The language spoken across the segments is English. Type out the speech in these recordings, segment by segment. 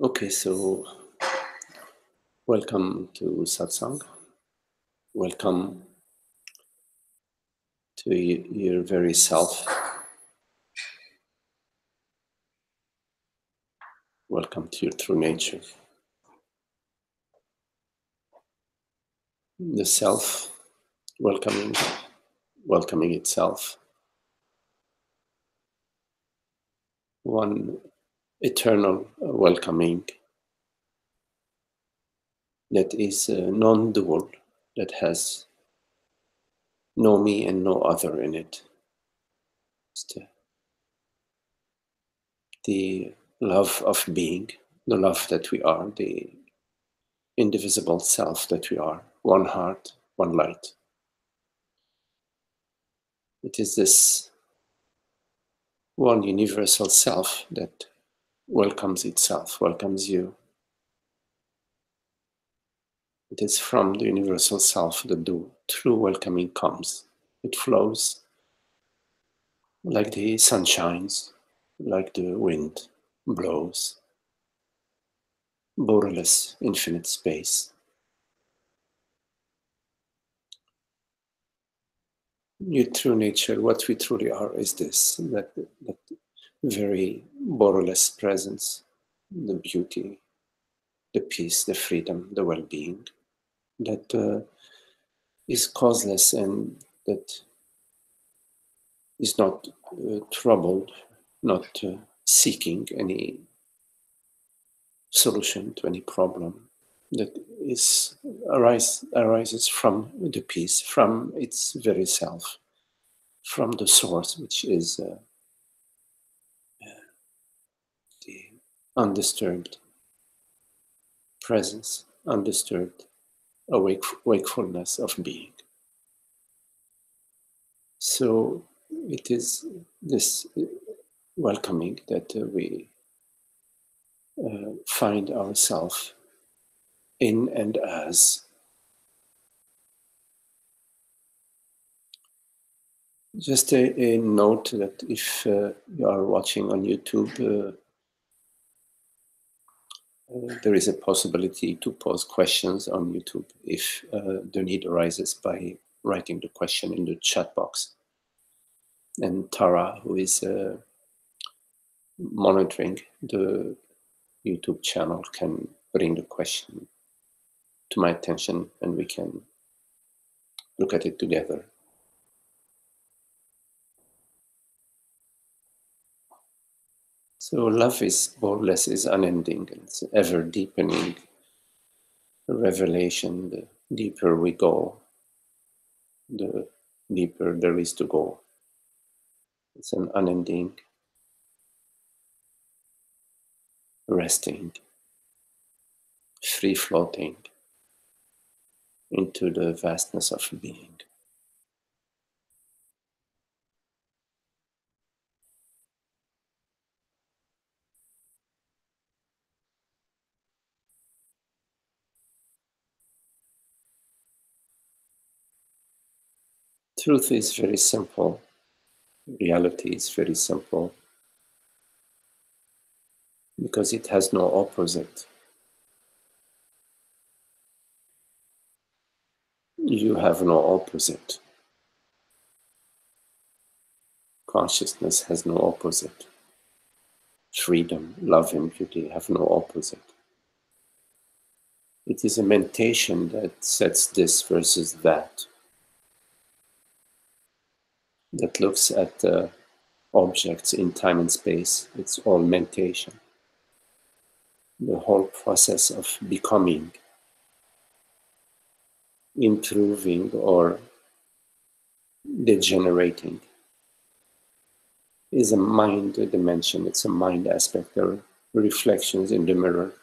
Okay, so welcome to Satsang. Welcome to your very self. Welcome to your true nature. The self welcoming itself. One eternal welcoming that is non-dual, that has no me and no other in it. It's the love of being, the love that we are, the indivisible self that we are, one heart, one light. It is this one universal self that welcomes itself, welcomes you. It is from the universal self that the true welcoming comes. It flows like the sun shines, like the wind blows, borderless, infinite space. Your true nature, what we truly are, is this, that very borderless presence, the beauty, the peace, the freedom, the well-being, that is causeless and that is not troubled, not seeking any solution to any problem, that is arises from the peace, from its very self, from the source, which is the undisturbed presence, undisturbed wakefulness of being. So it is this welcoming that we find ourselves in and as. Just a note that if you are watching on YouTube, there is a possibility to pose questions on YouTube if the need arises by writing the question in the chat box. And Tara, who is monitoring the YouTube channel, can bring the question to my attention and we can look at it together. So love is borderless, is unending, it's ever deepening revelation. The deeper we go, the deeper there is to go. It's an unending, resting, free-floating into the vastness of being. Truth is very simple. Reality is very simple because it has no opposite. You have no opposite. Consciousness has no opposite. Freedom, love, and beauty have no opposite. It is a mentation that sets this versus that looks at objects in time and space. It's all mentation. The whole process of becoming, improving, or degenerating is a mind dimension. It's a mind aspect. There are reflections in the mirror.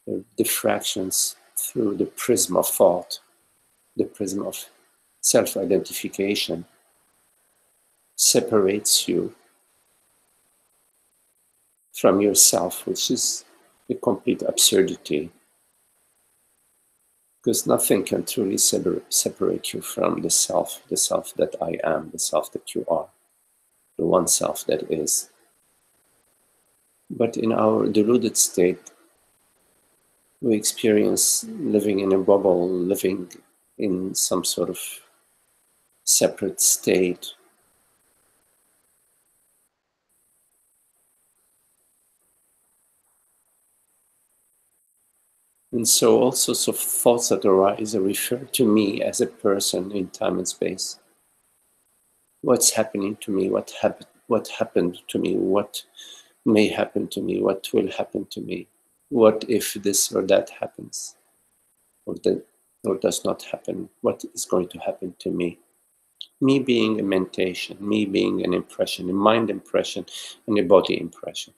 There are diffractions through the prism of thought, the prism of self-identification. Separates you from yourself, which is a complete absurdity. Because nothing can truly separate you from the self that I am, the self that you are, the one self that is. But in our deluded state, we experience living in a bubble, living in some sort of separate state. And so all sorts of thoughts that arise refer to me as a person in time and space. What's happening to me? What happened to me? What may happen to me? What will happen to me? What if this or that happens? Or does not happen? What is going to happen to me? Me being a mentation, me being an impression, a mind impression, and a body impression.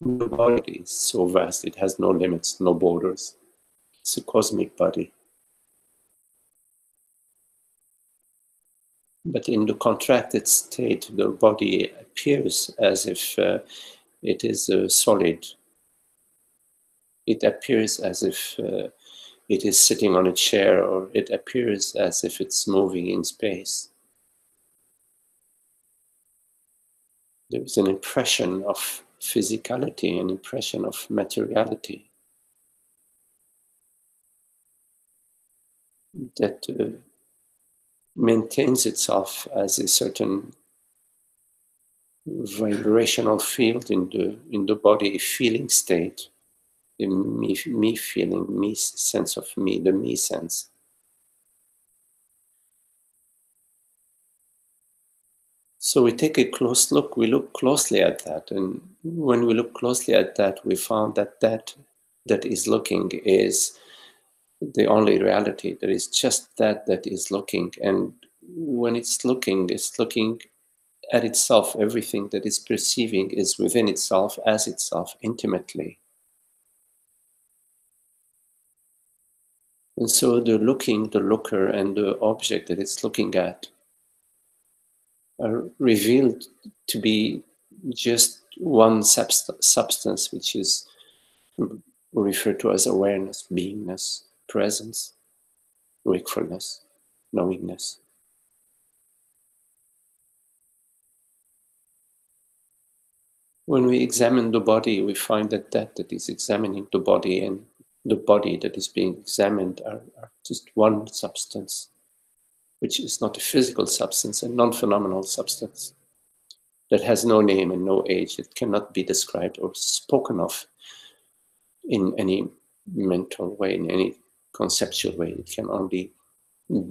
The body is so vast, it has no limits, no borders. It's a cosmic body. But in the contracted state, the body appears as if it is solid. It appears as if it is sitting on a chair, or it appears as if it's moving in space. There's an impression of physicality, an impression of materiality that maintains itself as a certain vibrational field in the body, feeling state, the me feeling, me sense of me, the me sense. So we take a close look, we look closely at that, and when we look closely at that, we found that that is looking is the only reality. There is just that is looking, and when it's looking at itself. Everything that is perceiving is within itself, as itself, intimately. And so the looking, the looker, and the object that it's looking at are revealed to be just one substance, which is referred to as awareness, beingness, presence, wakefulness, knowingness. When we examine the body, we find that that is examining the body and the body that is being examined are just one substance, which is not a physical substance, a non-phenomenal substance that has no name and no age. It cannot be described or spoken of in any mental way, in any conceptual way. It can only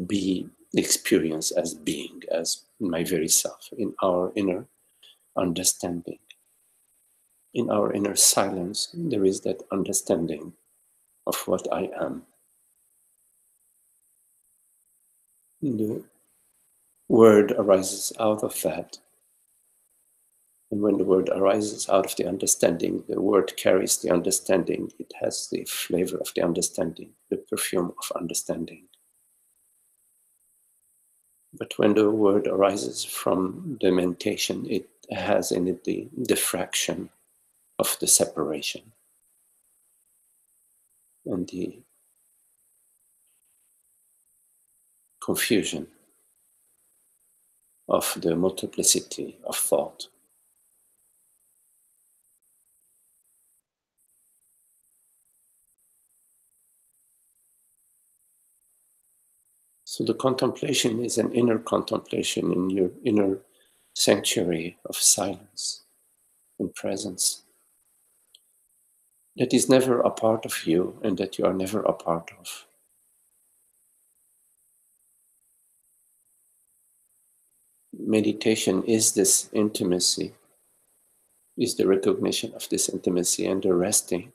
be experienced as being, as my very self, in our inner understanding. In our inner silence, there is that understanding of what I am. The word arises out of that. And when the word arises out of the understanding, the word carries the understanding. It has the flavor of the understanding, the perfume of understanding. But when the word arises from the mentation, it has in it the diffraction of the separation and the confusion of the multiplicity of thought. So the contemplation is an inner contemplation in your inner sanctuary of silence and presence that is never a part of you and that you are never a part of. Meditation is this intimacy, is the recognition of this intimacy and the resting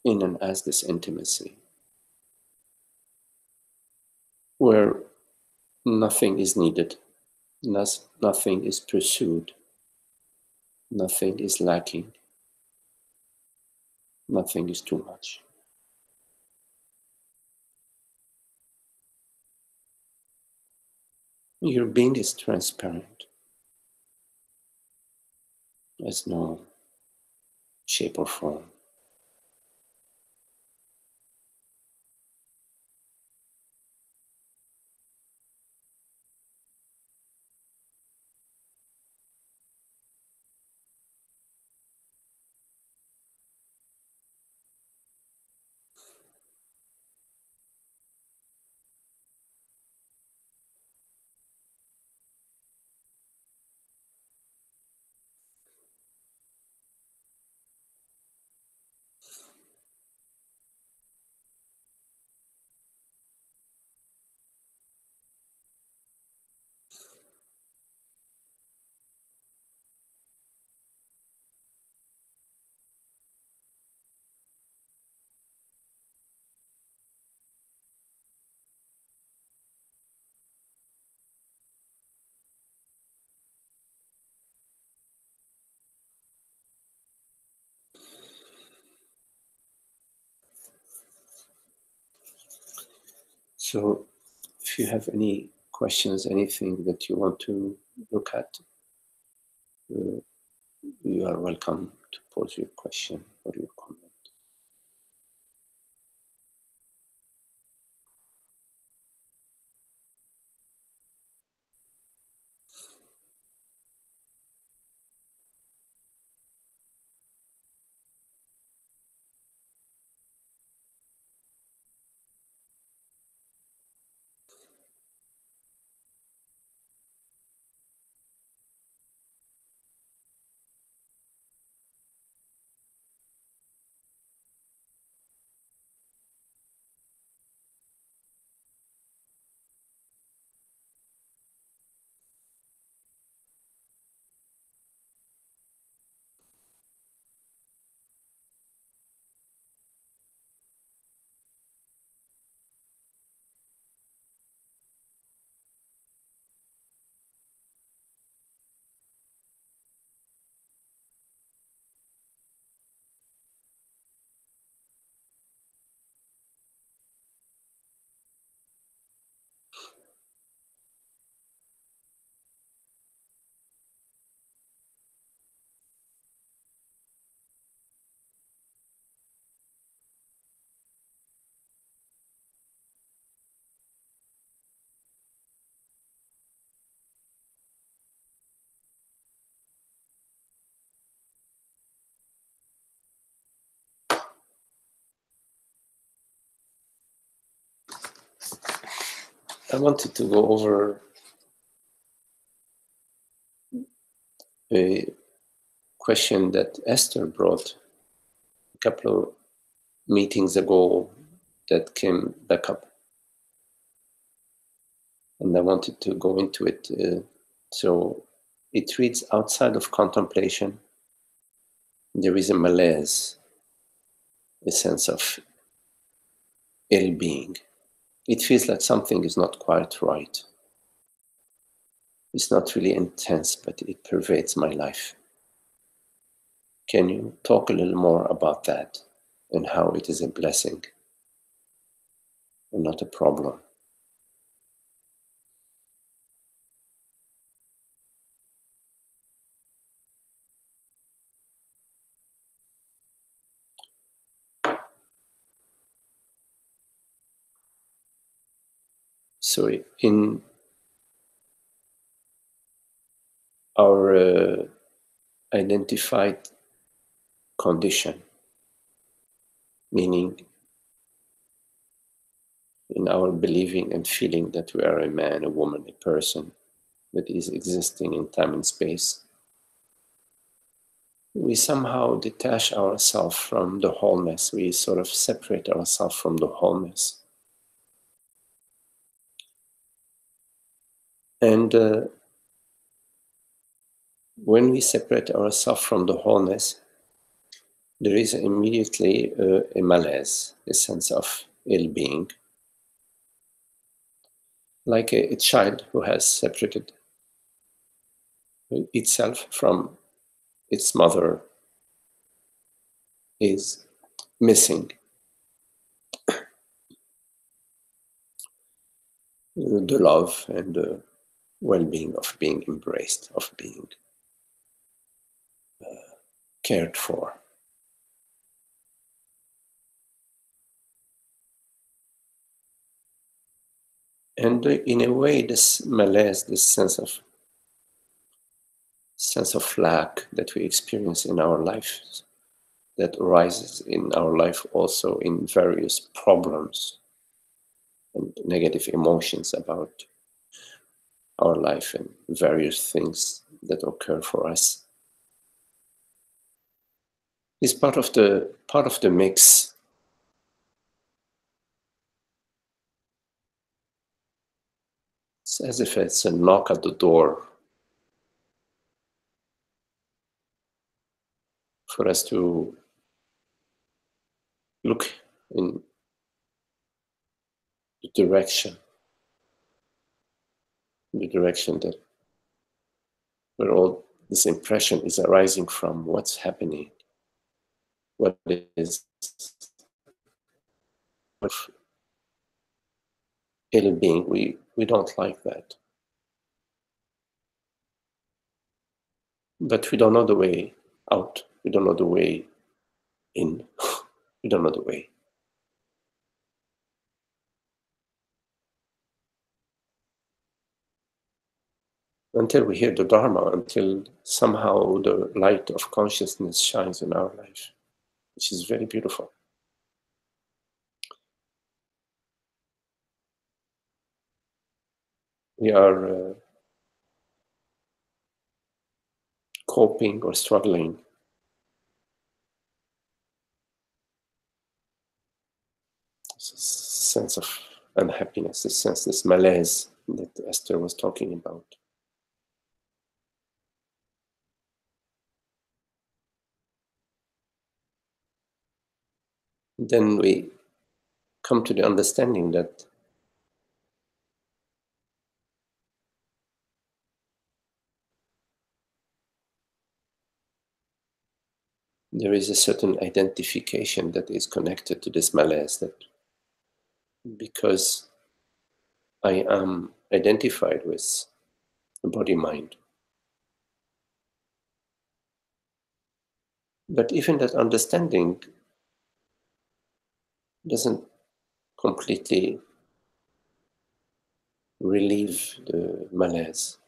in and as this intimacy, where nothing is needed, nothing is pursued, nothing is lacking, nothing is too much. Your being is transparent as known. shape, or form. So if you have any questions, anything that you want to look at, uh, you are welcome to pose your question or your comment. I wanted to go over a question that Esther brought a couple of meetings ago that came back up. And I wanted to go into it. So it reads, outside of contemplation, there is a malaise, a sense of ill-being. It feels like something is not quite right. It's not really intense, but it pervades my life. Can you talk a little more about that and how it is a blessing and not a problem? So in our identified condition, meaning in our believing and feeling that we are a man, a woman, a person that is existing in time and space, we somehow detach ourselves from the wholeness. We sort of separate ourselves from the wholeness. And when we separate ourselves from the wholeness, there is immediately a malaise, a sense of ill-being, like a child who has separated itself from its mother is missing the love and the well-being of being embraced, of being cared for. And in a way, this malaise, this sense of lack that we experience in our lives, that arises in our life also in various problems and negative emotions about our life and various things that occur for us, is part of the mix. It's as if it's a knock at the door for us to look in direction, the direction that where all this impression is arising from, what's happening, what is ill being. We don't like that, but we don't know the way out. We don't know the way in. We don't know the way. Until we hear the Dharma, until somehow the light of consciousness shines in our life, which is very beautiful. We are coping or struggling. This sense of unhappiness, this malaise that Esther was talking about. Then we come to the understanding that there is a certain identification that is connected to this malaise, that because I am identified with the body mind. But even that understanding doesn't completely relieve the malaise.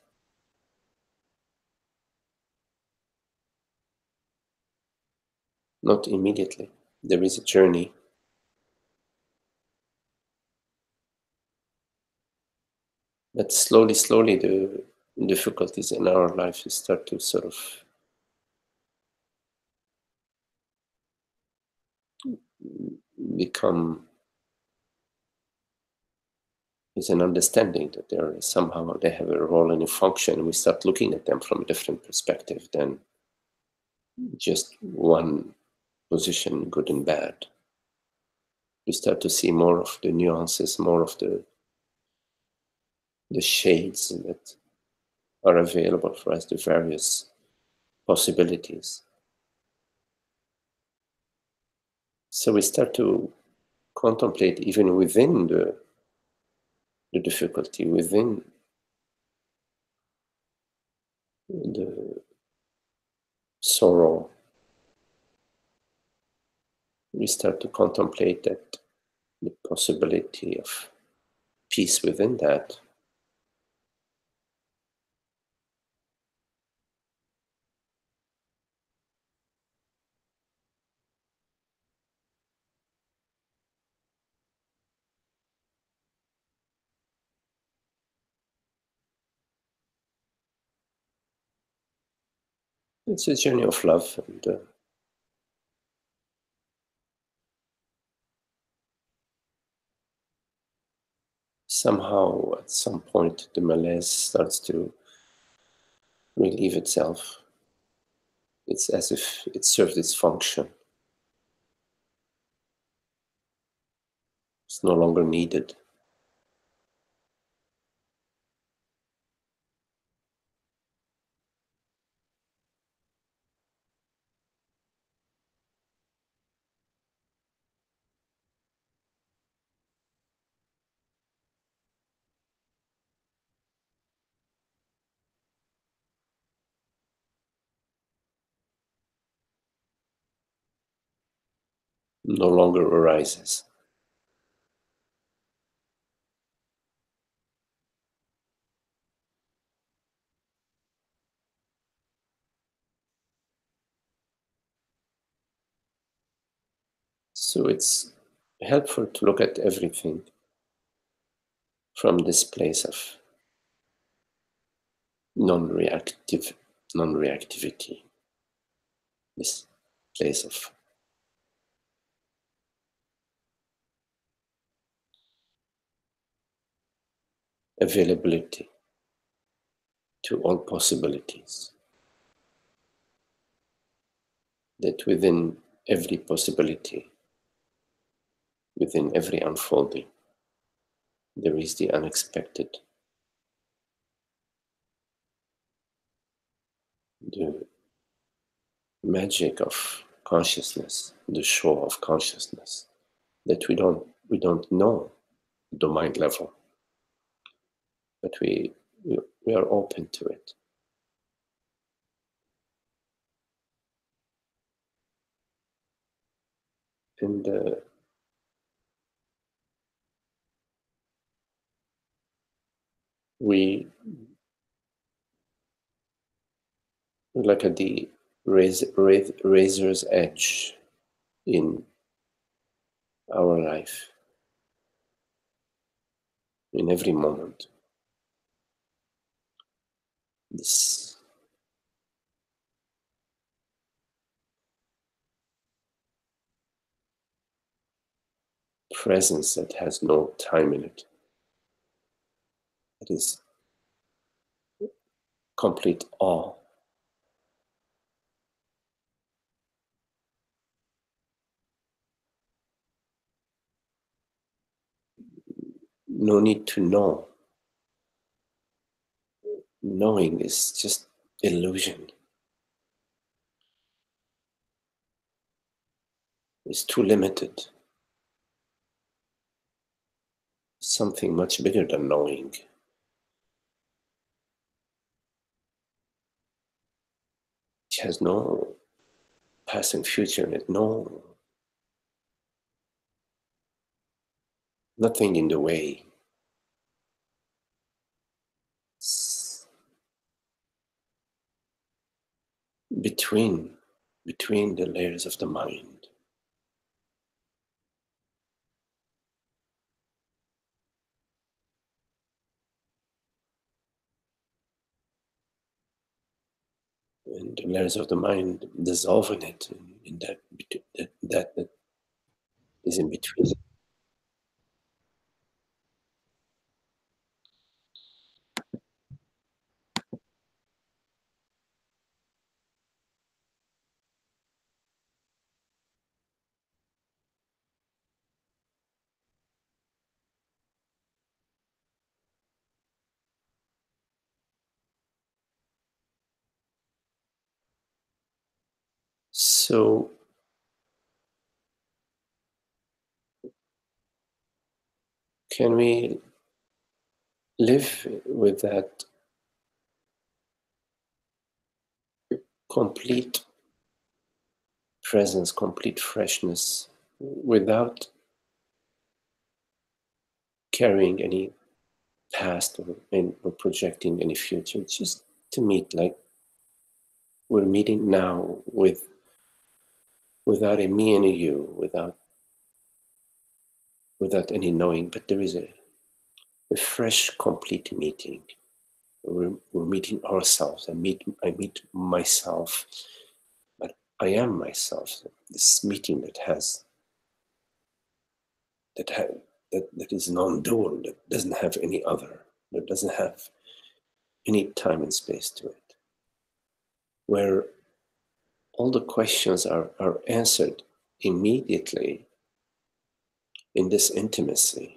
Not immediately. There is a journey. But slowly, slowly, the difficulties in our life start to sort of become is an understanding that there is somehow they have a role and a function, and we start looking at them from a different perspective than just one position, good and bad. We start to see more of the nuances, more of the shades that are available for us, the various possibilities. So we start to contemplate even within the difficulty, within the sorrow. We start to contemplate that the possibility of peace within that. It's a journey of love, and somehow at some point the malaise starts to relieve itself. It's as if it served its function. It's no longer needed. No longer arises. So it's helpful to look at everything from this place of non-reactivity, this place of availability to all possibilities, that within every possibility, within every unfolding, there is the unexpected, the magic of consciousness, the show of consciousness that we don't know at the mind level, but we are open to it. And we like at the razor's edge in our life, in every moment. This presence that has no time in it, it is complete awe. No need to know. Knowing is just illusion. It's too limited. Something much bigger than knowing. It has no past and future in it. No, nothing in the way. It's between the layers of the mind. And the layers of the mind dissolve in it, in that is in between. So can we live with that complete presence, complete freshness, without carrying any past or projecting any future? Just to meet like we're meeting now, without a me and a you, without any knowing, but there is a fresh, complete meeting. We're meeting ourselves. I meet myself, but I am myself. This meeting that ha, that is non-dual, that doesn't have any other, that doesn't have any time and space to it, where all the questions are answered immediately in this intimacy.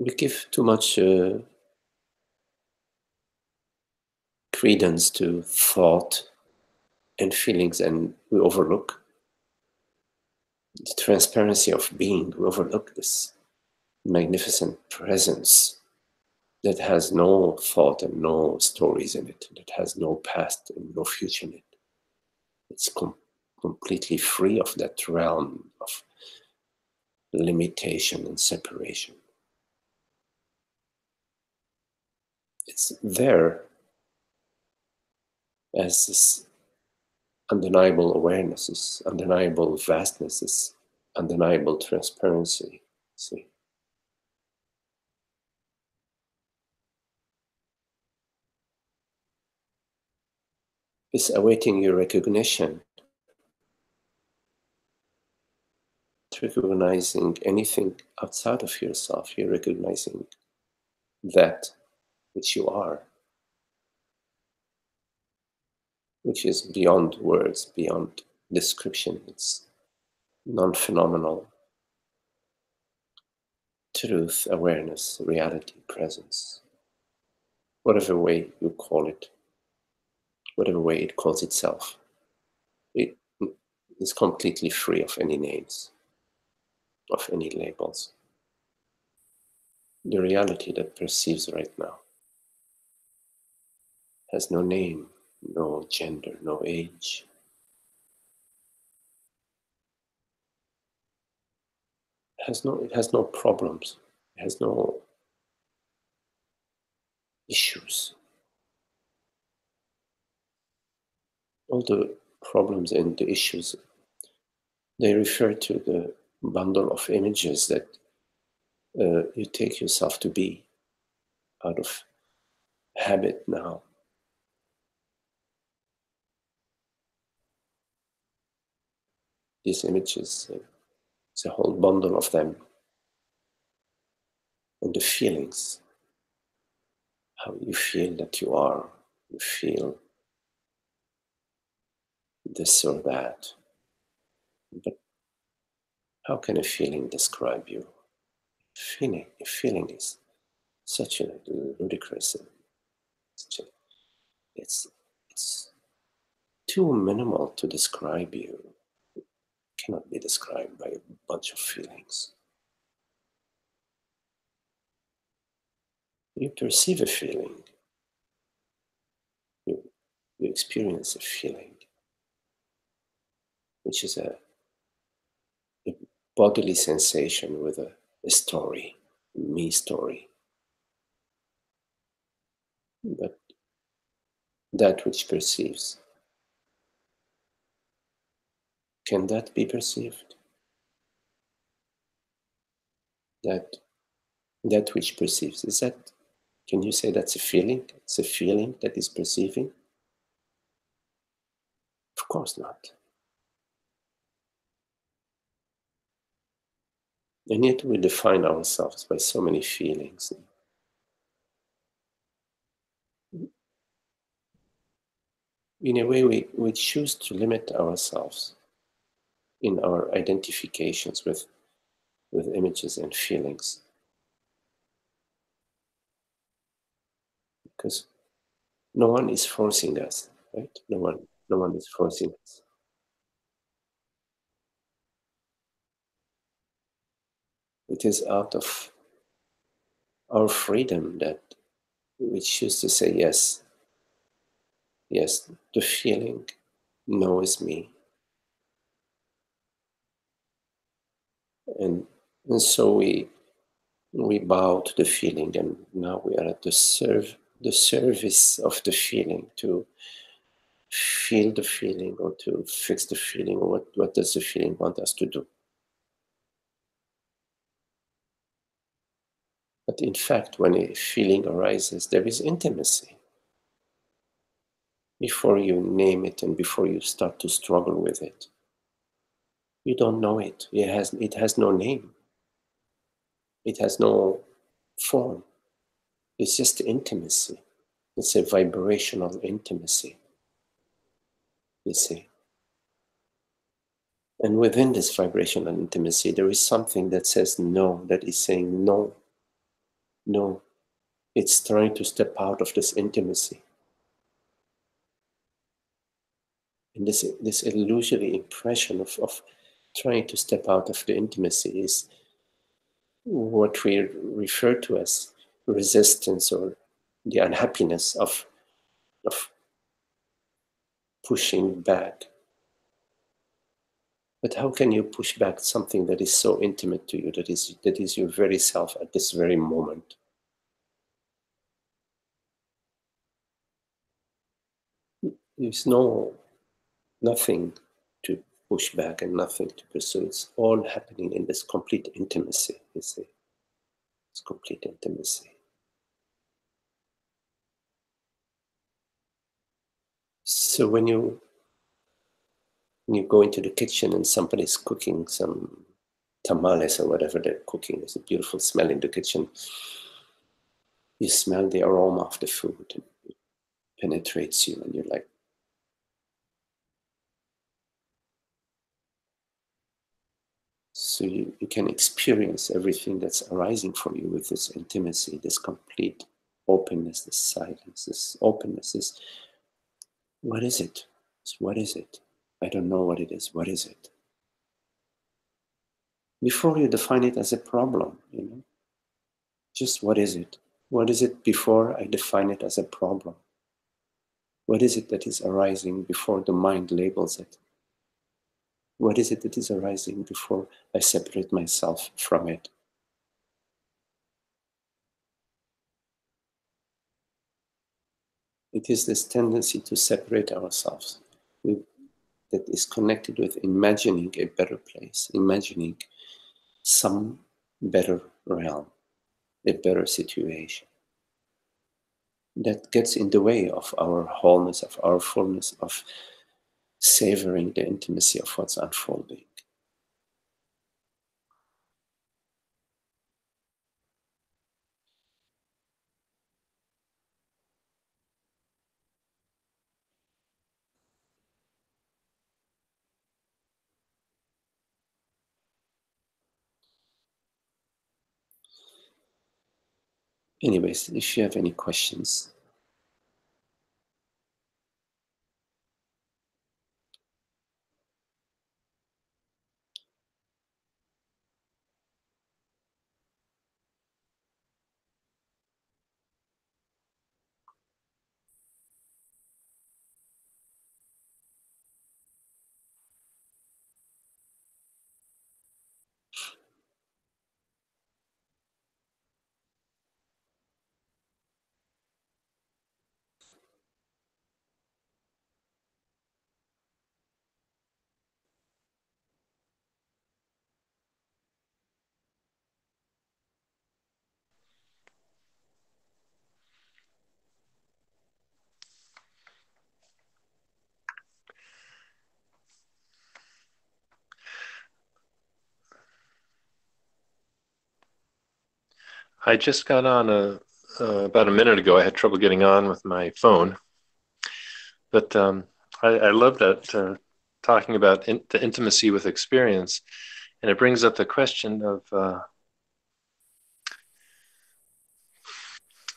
We give too much credence to thought and feelings, and we overlook the transparency of being. We overlook this magnificent presence that has no thought and no stories in it, that has no past and no future in it. It's completely free of that realm of limitation and separation. It's there as this undeniable awareness, this undeniable vastness, this undeniable transparency. See? It's awaiting your recognition. It's recognizing anything outside of yourself. You're recognizing that which you are, which is beyond words, beyond description. It's non-phenomenal truth, awareness, reality, presence, whatever way you call it, whatever way it calls itself. It is completely free of any names, of any labels. The reality that perceives right now has no name, no gender, no age. It has no problems. It has no issues. All the problems and the issues, they refer to the bundle of images that you take yourself to be out of habit now. These images, it's a whole bundle of them. And the feelings, how you feel that you are, you feel this or that. But how can a feeling describe you? A feeling is such a ludicrous, such a, it's too minimal to describe you. It cannot be described by a bunch of feelings. You perceive a feeling, you experience a feeling, which is a bodily sensation with a story, me story. But that which perceives, can that be perceived? That which perceives, is that, can you say that's a feeling? It's a feeling that is perceiving? Of course not. And yet we define ourselves by so many feelings. In a way, we choose to limit ourselves in our identifications with images and feelings. Because no one is forcing us, right? No one is forcing us. It is out of our freedom that we choose to say yes. Yes, the feeling knows me. And so we bow to the feeling, and now we are at the service of the feeling, to feel the feeling or to fix the feeling, or what does the feeling want us to do. But in fact, when a feeling arises, there is intimacy. Before you name it and before you start to struggle with it, you don't know it. It has no name. It has no form. It's just intimacy. It's a vibrational intimacy, you see. And within this vibrational intimacy, there is something that says no, that is saying no, no. It's trying to step out of this intimacy. And this illusory impression of trying to step out of the intimacy is what we refer to as resistance, or the unhappiness of pushing back. But how can you push back something that is so intimate to you, that is your very self at this very moment? There's nothing to push back and nothing to pursue. It's all happening in this complete intimacy, you see. It's complete intimacy. So when you go into the kitchen and somebody's cooking some tamales or whatever they're cooking, there's a beautiful smell in the kitchen. You smell the aroma of the food, and it penetrates you, and you're like, so you can experience everything that's arising from you with this intimacy, this complete openness, this silence, this openness, this, what is it? What is it? I don't know what it is. What is it? Before you define it as a problem, just what is it? What is it before I define it as a problem? What is it that is arising before the mind labels it? What is it that is arising before I separate myself from it? It is this tendency to separate ourselves that is connected with imagining a better place, imagining some better realm, a better situation. That gets in the way of our wholeness, of our fullness, of savoring the intimacy of what's unfolding. Anyways, if you have any questions. I just got on about a minute ago. I had trouble getting on with my phone, but I love that talking about the intimacy with experience, and it brings up the question of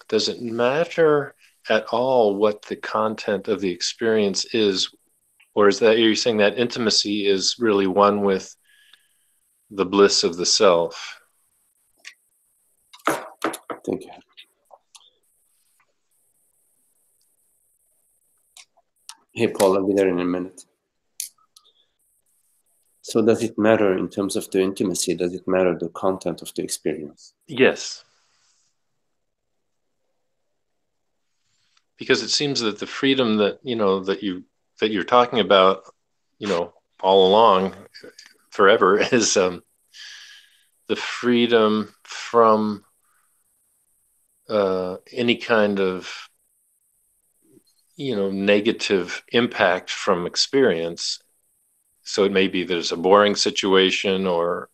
does it matter at all what the content of the experience is, or is that you're saying that intimacy is really one with the bliss of the self? Thank you. Hey, Paul, I'll be there in a minute. So does it matter in terms of the intimacy? Does it matter the content of the experience? Yes. Because it seems that the freedom that you're talking about, all along forever is the freedom from any kind of negative impact from experience. So it may be there's a boring situation, or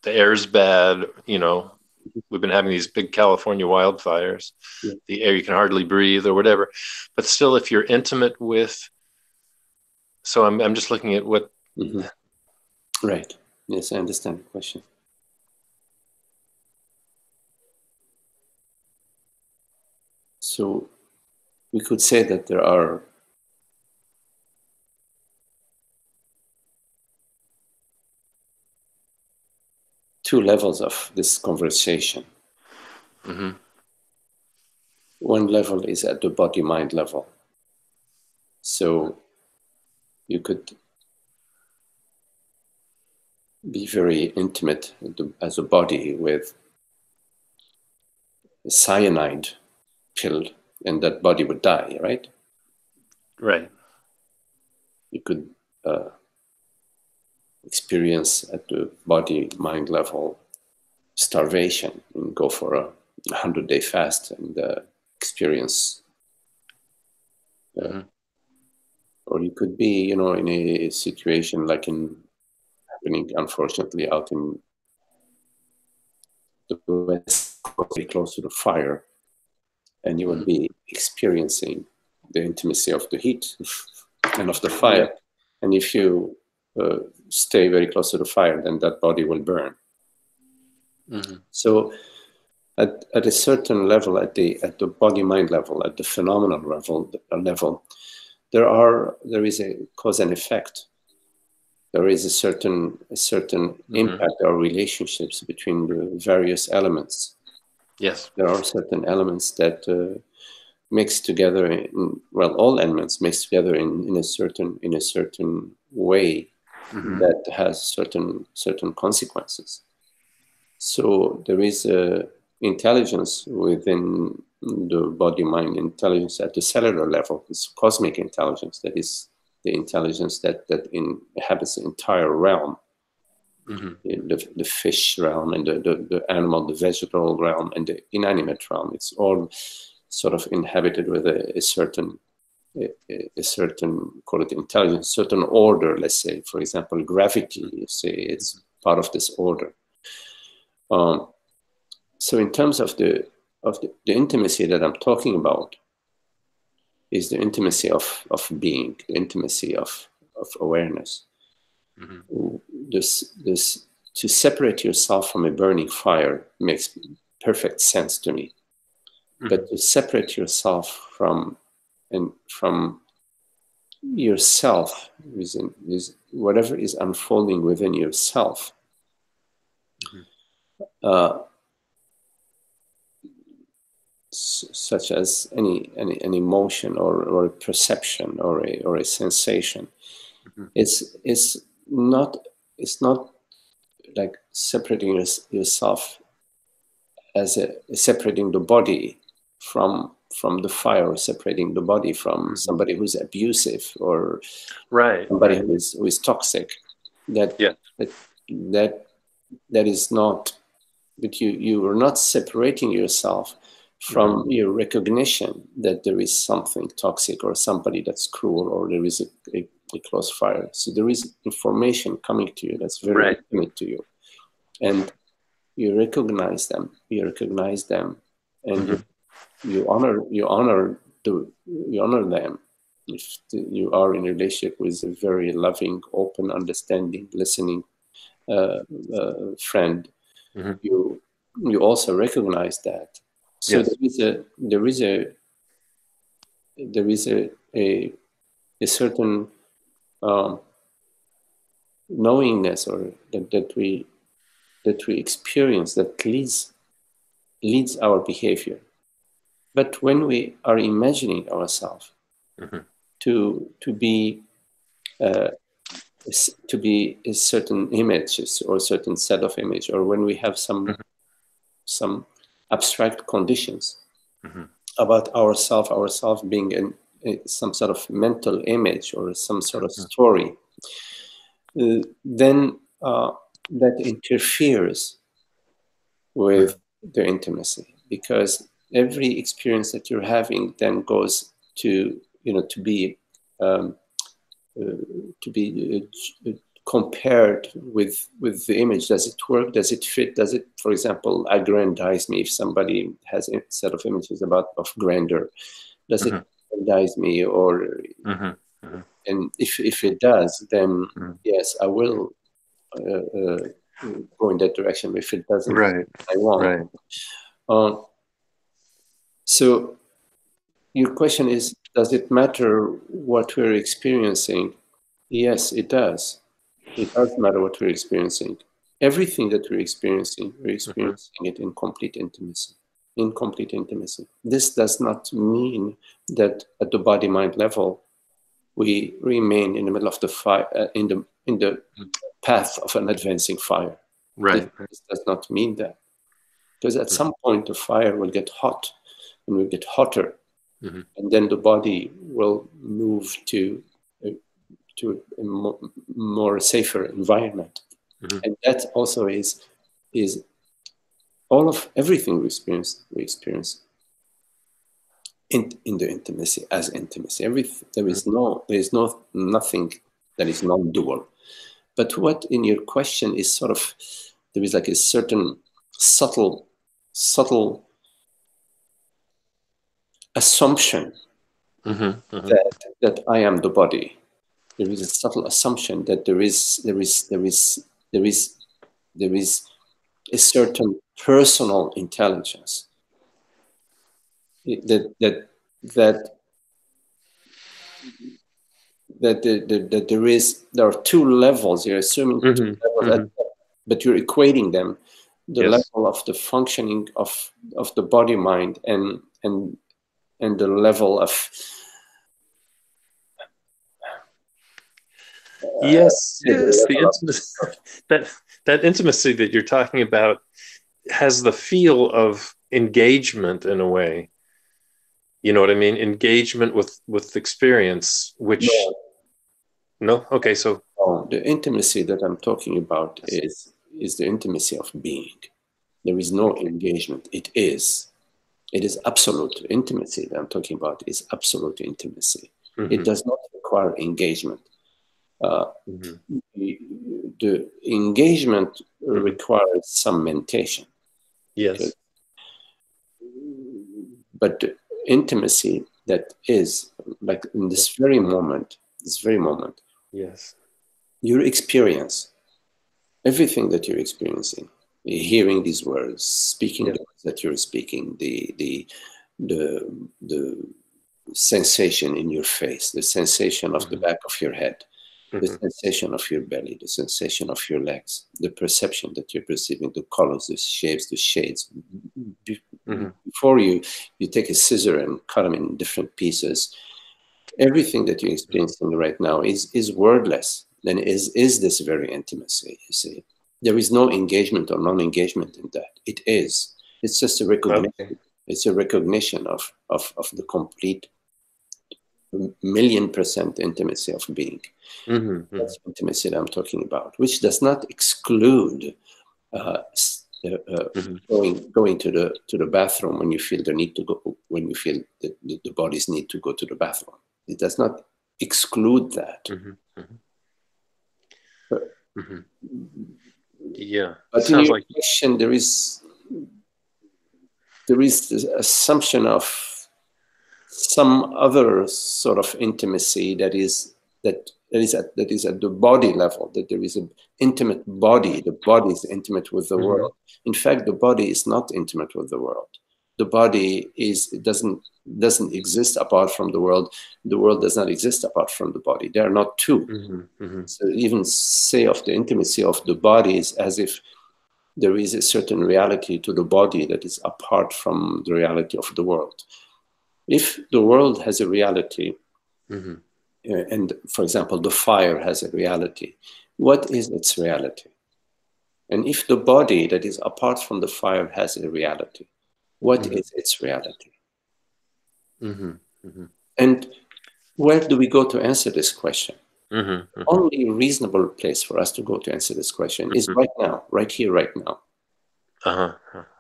the air's bad. We've been having these big California wildfires. Yeah. The air, you can hardly breathe or whatever. But still, if you're intimate with, so I'm just looking at what. Mm-hmm. Right. Yes, I understand the question. So we could say that there are two levels of this conversation. Mm-hmm. One level is at the body-mind level. So you could be very intimate as a body with a cyanide pill, and that body would die, right? Right. You could experience at the body-mind level starvation and go for a 100-day fast and experience. Mm-hmm. Or you could be, in a situation like happening, unfortunately, out in the West Coast, very close to the fire, and you would be experiencing the intimacy of the heat and of the fire. And if you stay very close to the fire, then that body will burn. Mm-hmm. So at a certain level, at the body-mind level, at the phenomenal level, there is a cause and effect. There is a certain impact or relationships between the various elements. Yes. There are certain elements that mix together all elements mix together in a certain way that has certain consequences. So there is a intelligence within the body-mind intelligence at the cellular level. It's cosmic intelligence, that is the intelligence that inhabits the entire realm. The fish realm and the animal, the vegetable realm and the inanimate realm. It's all sort of inhabited with a certain call it intelligence, certain order. Let's say, for example, gravity. You say it's part of this order. So in terms of the intimacy that I'm talking about, is the intimacy of being, the intimacy of awareness. This to separate yourself from a burning fire makes perfect sense to me. But to separate yourself from yourself, whatever is unfolding within yourself, such as any emotion or a perception or a sensation, it's not like separating yourself as separating the body from the fire, or separating the body from somebody who's abusive or somebody who is toxic. That is not. But you are not separating yourself from your recognition that there is something toxic or somebody that's cruel or there is a close fire. So there is information coming to you that's very intimate to you, and you recognize them. And you honor them. If you are in a relationship with a very loving, open, understanding, listening friend, you also recognize that. So there is a certain knowingness, or that we experience, that leads our behavior. But when we are imagining ourselves to be a certain images or a certain set of image, or when we have some abstract conditions about ourself being some sort of mental image or some sort of story, then that interferes with the intimacy, because every experience that you're having then goes to be compared with the image. Does it work? Does it fit? Does it, for example, aggrandize me? If somebody has a set of images of grandeur, does it aggrandize me? Or and if it does, then yes, I will go in that direction. If it doesn't, I won't. So your question is, does it matter what we're experiencing? Yes, it does. It does matter what we're experiencing. Everything that we're experiencing it in complete intimacy. In complete intimacy. This does not mean that at the body-mind level we remain in the middle of the fire, in the path of an advancing fire. Right. This does not mean that, because at some point the fire will get hot and will get hotter, and then the body will move to a more safer environment. And that also is all of everything we experience in the intimacy as intimacy. There is nothing that is non-dual. But what in your question is sort of, there is like a certain subtle assumption that I am the body. There is a subtle assumption that there is a certain personal intelligence that there are two levels. You're assuming two levels, but you're equating them. The level of the functioning of the body mind and the level of the intimacy, that intimacy that you're talking about has the feel of engagement in a way. You know what I mean? Engagement with experience, which no? Okay, so the intimacy that I'm talking about is the intimacy of being. There is no engagement. It is absolute intimacy that I'm talking about is absolute intimacy. It does not require engagement. The engagement requires some mentation. Yes. But the intimacy that is like in this very moment, yes, your experience, everything that you're experiencing, hearing these words, speaking the words that you're speaking, the sensation in your face, the sensation of the back of your head, the sensation of your belly, the sensation of your legs, the perception that you're perceiving, the colors, the shapes, the shades. Before you take a scissor and cut them in different pieces, everything that you're experiencing right now is wordless. Then is this very intimacy, you see. There is no engagement or non-engagement in that. It is. It's just a recognition. Okay. It's a recognition of the complete 1,000,000% intimacy of being. That's intimacy that I'm talking about, which does not exclude going to the bathroom when you feel the need to go, when you feel that the body's need to go to the bathroom. It does not exclude that. Yeah, but in your question, there is this assumption of some other sort of intimacy that is at the body level, that there is an intimate body. The body is intimate with the world. In fact, the body is not intimate with the world. The body doesn't exist apart from the world. The world does not exist apart from the body. They are not two. So even say of the intimacy of the body is as if there is a certain reality to the body that is apart from the reality of the world. If the world has a reality, and for example, the fire has a reality, what is its reality? And if the body that is apart from the fire has a reality, what is its reality? And where do we go to answer this question? Only reasonable place for us to go to answer this question is right now, right here, right now.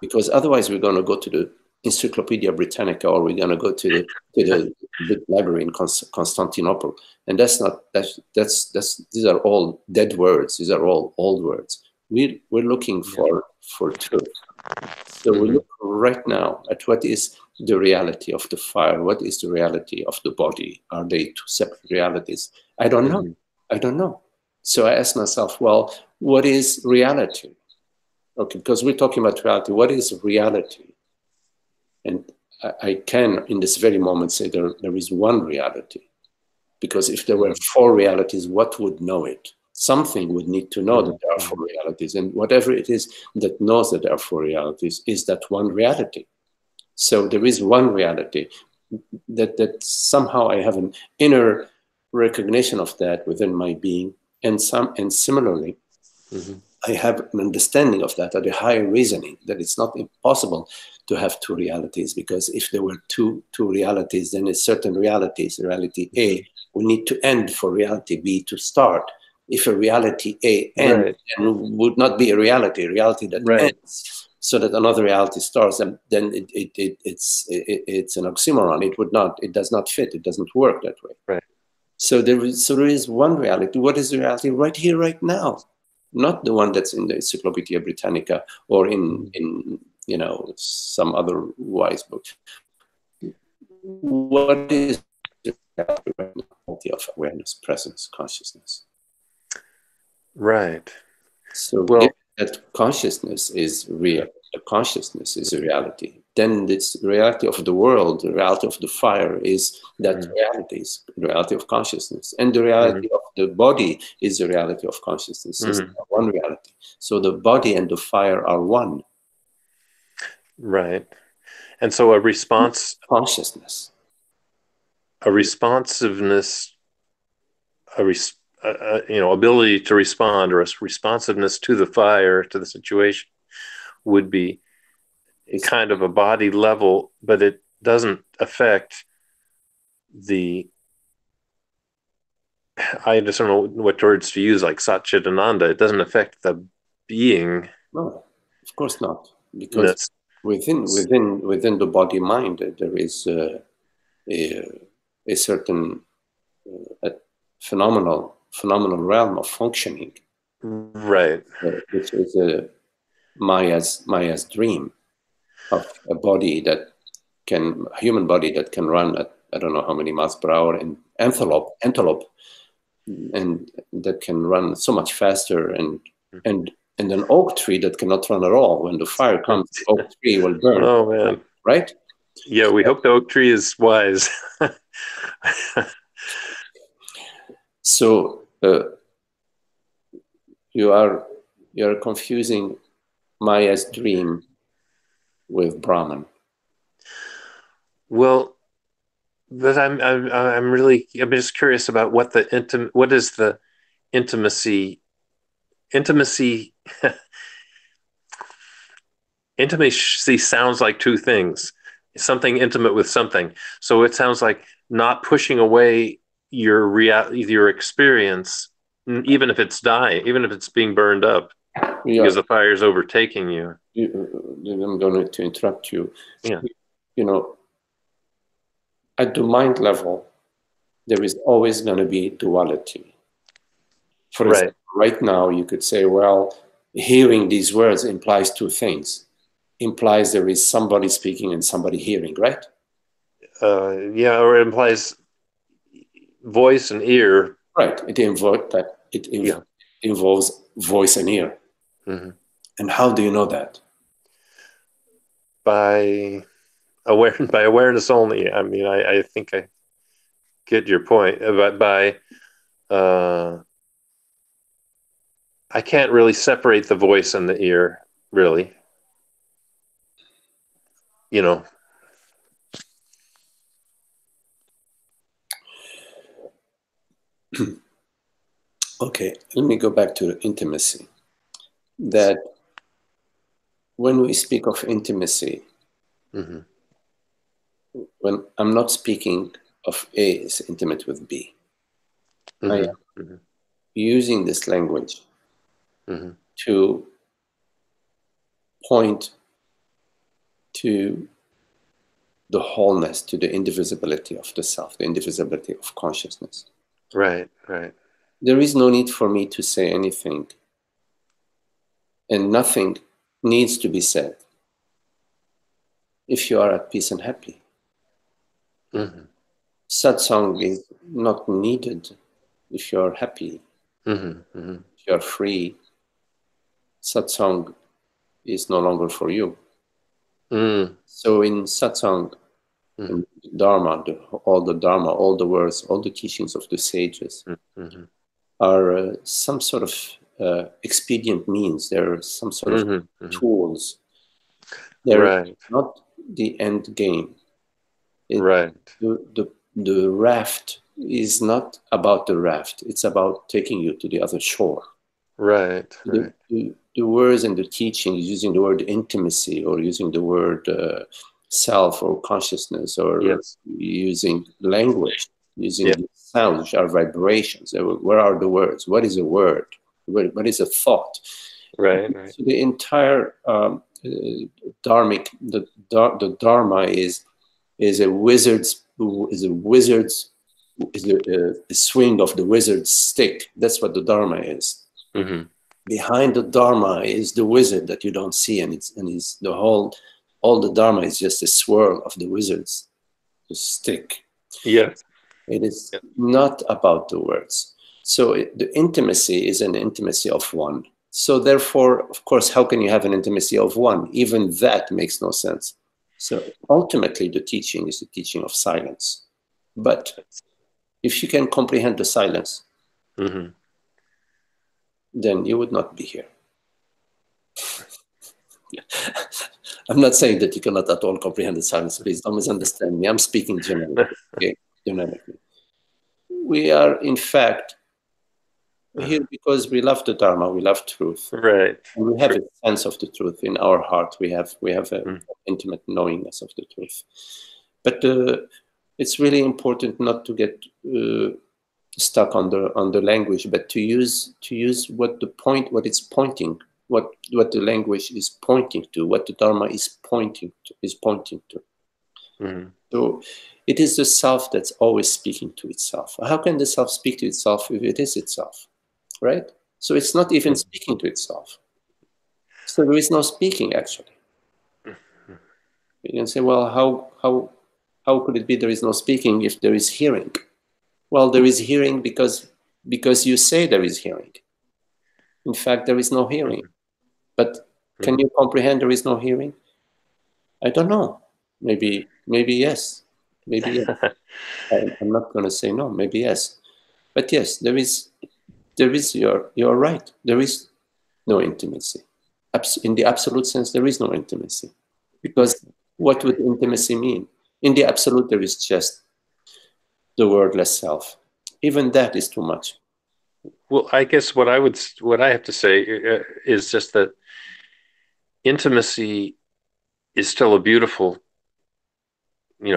Because otherwise we're going to go to the Encyclopedia Britannica, or we're going to go to the big library in Constantinople, and these are all dead words. These are all old words. We're looking for truth. So we look right now at what is the reality of the fire. What is the reality of the body? Are they two separate realities? I don't know. I don't know. So I ask myself, well, what is reality? Okay, because we're talking about reality. What is reality? And I can, in this very moment, say there is one reality. Because if there were four realities, what would know it? something would need to know that there are four realities, and whatever it is that knows that there are four realities is that one reality. So there is one reality that somehow I have an inner recognition of that within my being, and similarly, I have an understanding of that at a higher reasoning, that it's not impossible to have two realities, because if there were two realities, then a certain realities, reality A, will need to end for reality B to start. If a reality A ends, then would not be a reality that ends, so that another reality starts, and then it's an oxymoron. It does not fit. It doesn't work that way. Right. So there is one reality. What is the reality right here, right now? Not the one that's in the Encyclopedia Britannica or in some other wise book. What is the reality right now? Quality of awareness, presence, consciousness. Right. So if that consciousness is real, the consciousness is a reality, then this reality of the world, the reality of the fire is that reality, is the reality of consciousness. And the reality of the body is the reality of consciousness. It's one reality. So the body and the fire are one. Right. And so a response, consciousness, a responsiveness, ability to respond, or a responsiveness to the fire, to the situation, would be kind of a body level, but it doesn't affect I just don't know what words to use, like Satchitananda. It doesn't affect the being. No, of course not, because within the body mind there is a certain phenomenal realm of functioning, right? Which is Maya's dream of a body a human body that can run at I don't know how many miles per hour, and antelope, and that can run so much faster, and an oak tree that cannot run at all. When the fire comes, the oak tree will burn. Oh man! Right? Yeah, we hope the oak tree is wise. So you're confusing Maya's dream with Brahman. Well, but I'm just curious about what is the intimacy. Intimacy sounds like two things: something intimate with something. So it sounds like not pushing away your experience, even if it's dying, even if it's being burned up, because the fire is overtaking you. I'm going to interrupt you. Yeah. At the mind level, there is always going to be duality. For example, right now, you could say, well, hearing these words implies two things. Implies there is somebody speaking and somebody hearing, right? Yeah, or it implies voice and ear. Right. It involves voice and ear. Mm-hmm. And how do you know that? By awareness only. I mean, I think I get your point. But I can't really separate the voice and the ear, really. Okay, let me go back to intimacy. That when we speak of intimacy, when I'm not speaking of A is intimate with B, I am using this language to point to the wholeness, to the indivisibility of the self, the indivisibility of consciousness. Right. There is no need for me to say anything, and nothing needs to be said if you are at peace and happy. Satsang is not needed if you are happy. If you are free, satsang is no longer for you. So in satsang, in Dharma, all the words, all the teachings of the sages, some sort of expedient means. They're some sort of tools. They're Right. not the end game. Right. The raft is not about the raft. It's about taking you to the other shore. Right. Right. The words and the teaching, using the word intimacy or using the word self or consciousness or Yes. using language, using Yeah. the sounds, which are vibrations. Where are the words? What is a word? What is a thought? Right. Right. So the entire dharmic, the dharma is a wizard's a swing of the wizard's stick. That's what the dharma is. Mm-hmm. Behind the dharma is the wizard that you don't see, and it's the whole, all the dharma is just a swirl of the wizard's stick. Yes. It is Yeah. not about the words. So the intimacy is an intimacy of one. So therefore, of course, how can you have an intimacy of one? Even that makes no sense. So ultimately, the teaching is the teaching of silence. But if you can comprehend the silence, then you would not be here. I'm not saying that you cannot at all comprehend the silence. Please don't misunderstand me. I'm speaking generally. Okay? Generically. We are, in fact, here because we love the Dharma, we love truth. Right. And we have a sense of the truth in our heart. We have an intimate knowingness of the truth. But it's really important not to get stuck on the language, but to use what it's pointing, what the language is pointing to, what the Dharma is pointing to. So it is the self that's always speaking to itself. How can the self speak to itself if it is itself, right? So it's not even speaking to itself. So there is no speaking, actually. You can say, well, how could it be there is no speaking if there is hearing? Well, there is hearing because you say there is hearing. In fact, there is no hearing. But can you comprehend there is no hearing? I don't know. Maybe yes. Maybe yes. I'm not going to say no. Maybe yes. But yes, there is. You're right. There is no intimacy. In the absolute sense, there is no intimacy. Because what would intimacy mean? In the absolute, there is just the wordless self. Even that is too much. Well, I guess what I have to say is just that intimacy is still a beautiful,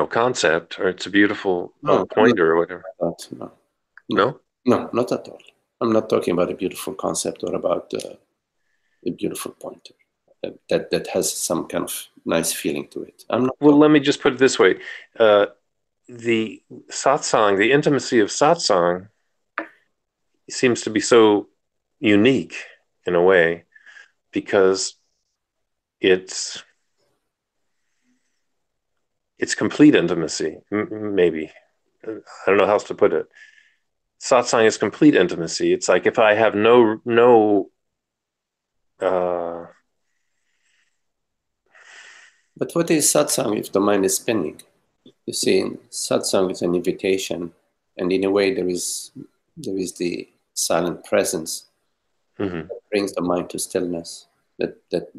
concept, or it's a beautiful pointer or whatever. No. No? No, not at all. I'm not talking about a beautiful concept or about a beautiful pointer that has some kind of nice feeling to it. I'm not. Well, let me just put it this way. The satsang, the intimacy of satsang seems to be so unique in a way because it's complete intimacy, maybe. I don't know how else to put it. Satsang is complete intimacy. It's like if I have no But what is satsang if the mind is spinning? You see, satsang is an invitation, and in a way, there is the silent presence that brings the mind to stillness. That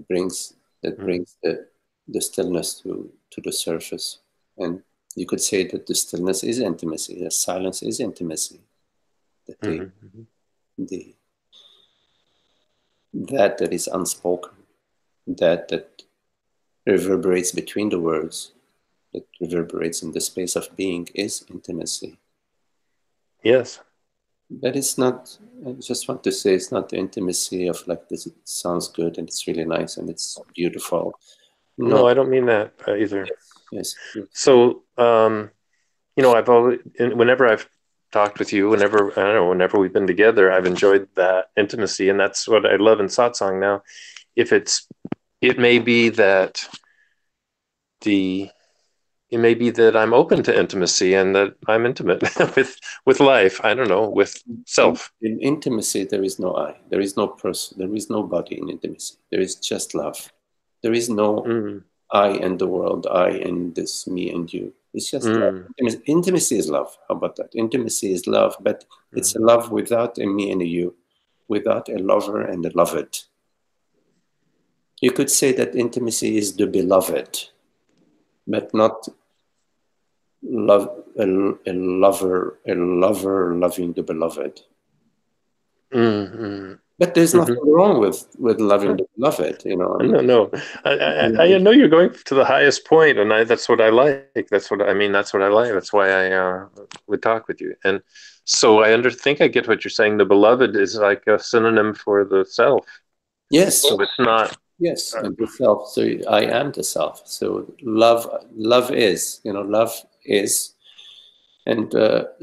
brings the stillness to the surface, and you could say that the stillness is intimacy. The silence is intimacy. That that is unspoken, that reverberates between the words, that reverberates in the space of being is intimacy. Yes. But it's not, I just want to say, it's not the intimacy of like this, it sounds good and it's really nice and it's beautiful. No, I don't mean that either. Yes. So, I've always, whenever I've talked with you, whenever we've been together, I've enjoyed that intimacy. And that's what I love in satsang now. It may be that I'm open to intimacy and that I'm intimate with life. I don't know, with self. In intimacy, there is no I. There is no person. There is no body in intimacy. There is just love. There is no I and the world, I and this, me and you. It's just love. Intimacy is love. How about that? Intimacy is love, but it's a love without a me and a you, without a lover and a loved. You could say that intimacy is the beloved, but not love a lover loving the beloved. But there's nothing wrong with loving the beloved, you know. No. I know you're going to the highest point, and that's what I like. That's what I mean. That's what I like. That's why I would talk with you. And so I think I get what you're saying. The beloved is like a synonym for the self. Yes. So it's not. Yes, and the self. So I am the self. So love is, you know, love is. And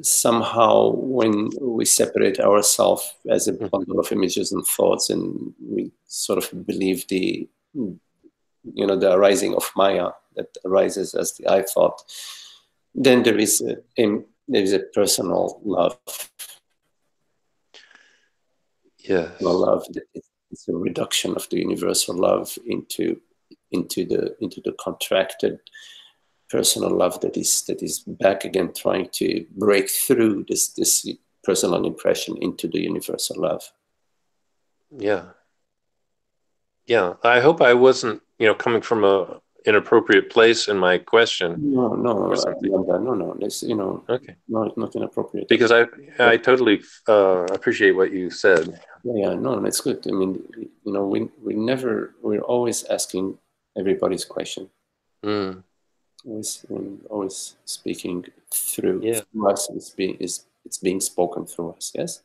somehow when we separate ourselves as a bundle of images and thoughts, and we sort of believe the arising of Maya that arises as the I thought, then there is a personal love. Yes. Love. It's a reduction of the universal love into the contracted personal love that is back again, trying to break through this personal impression into the universal love. Yeah. I hope I wasn't, coming from a inappropriate place in my question. No. This, okay. No, it's not inappropriate. Because I totally appreciate what you said. Yeah, no, it's good. I mean, we're always asking everybody's question. Always speaking through us. It's being spoken through us. Yes.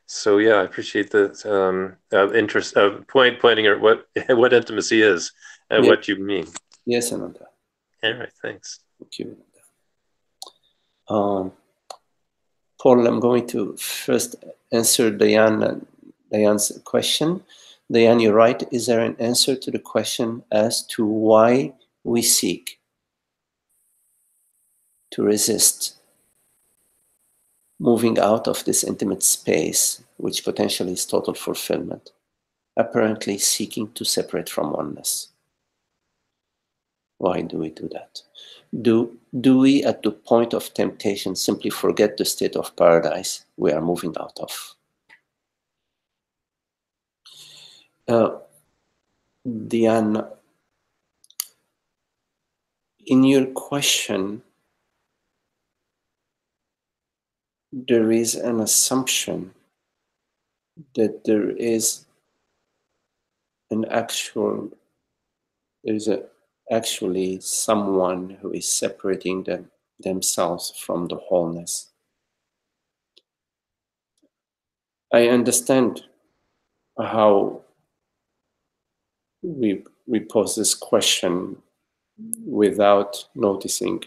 So I appreciate the interest of pointing at what intimacy is and what you mean. Yes, Ananda. All right, thanks. Thank you. Paul, I'm going to first answer Diane's question. Diane, you're right. Is there an answer to the question as to why we seek to resist moving out of this intimate space, which potentially is total fulfillment, apparently seeking to separate from oneness? Why do we do that? Do we, at the point of temptation, simply forget the state of paradise we are moving out of? Diane, in your question, there is an assumption that there is actually someone who is separating themselves from the wholeness. I understand how we pose this question without noticing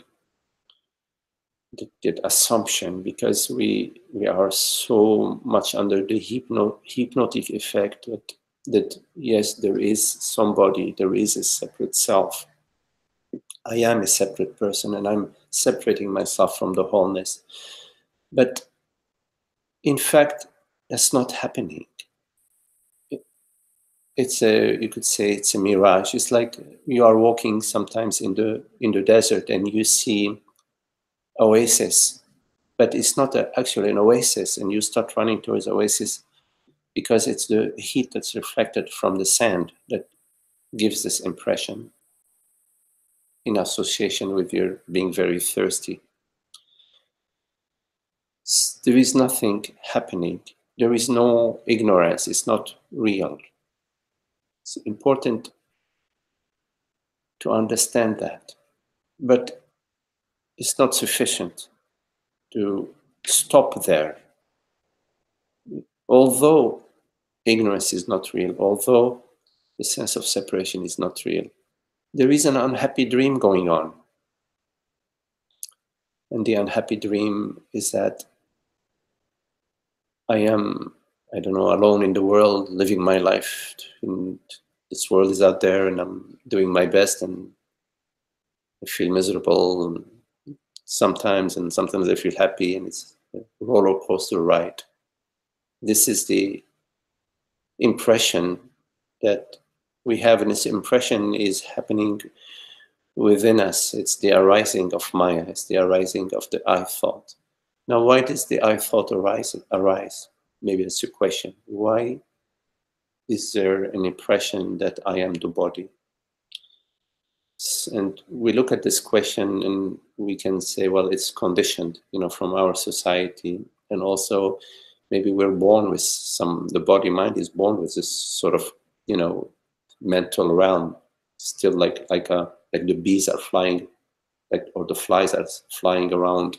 that assumption, because we are so much under the hypnotic effect that yes, there is somebody, there is a separate self. I am a separate person and I'm separating myself from the wholeness. But in fact, that's not happening. You could say it's a mirage. It's like you are walking sometimes in the desert and you see oasis, but it's not actually an oasis, and you start running towards oasis because it's the heat that's reflected from the sand that gives this impression in association with your being very thirsty. There is nothing happening. There is no ignorance. It's not real. It's important to understand that, but it's not sufficient to stop there. Although ignorance is not real, although the sense of separation is not real, there is an unhappy dream going on. And the unhappy dream is that I am, alone in the world, living my life. And this world is out there and I'm doing my best and I feel miserable sometimes, and sometimes I feel happy, and it's a roller coaster ride. This is the impression that we have, and this impression is happening within us. It's the arising of Maya. It's the arising of the I thought. Now, why does the I thought arise? Maybe that's your question. Why is there an impression that I am the body? And we look at this question and we can say, well, it's conditioned, from our society. And also maybe we're born with the body mind is born with this sort of, mental realm, still like the bees are flying, or the flies are flying around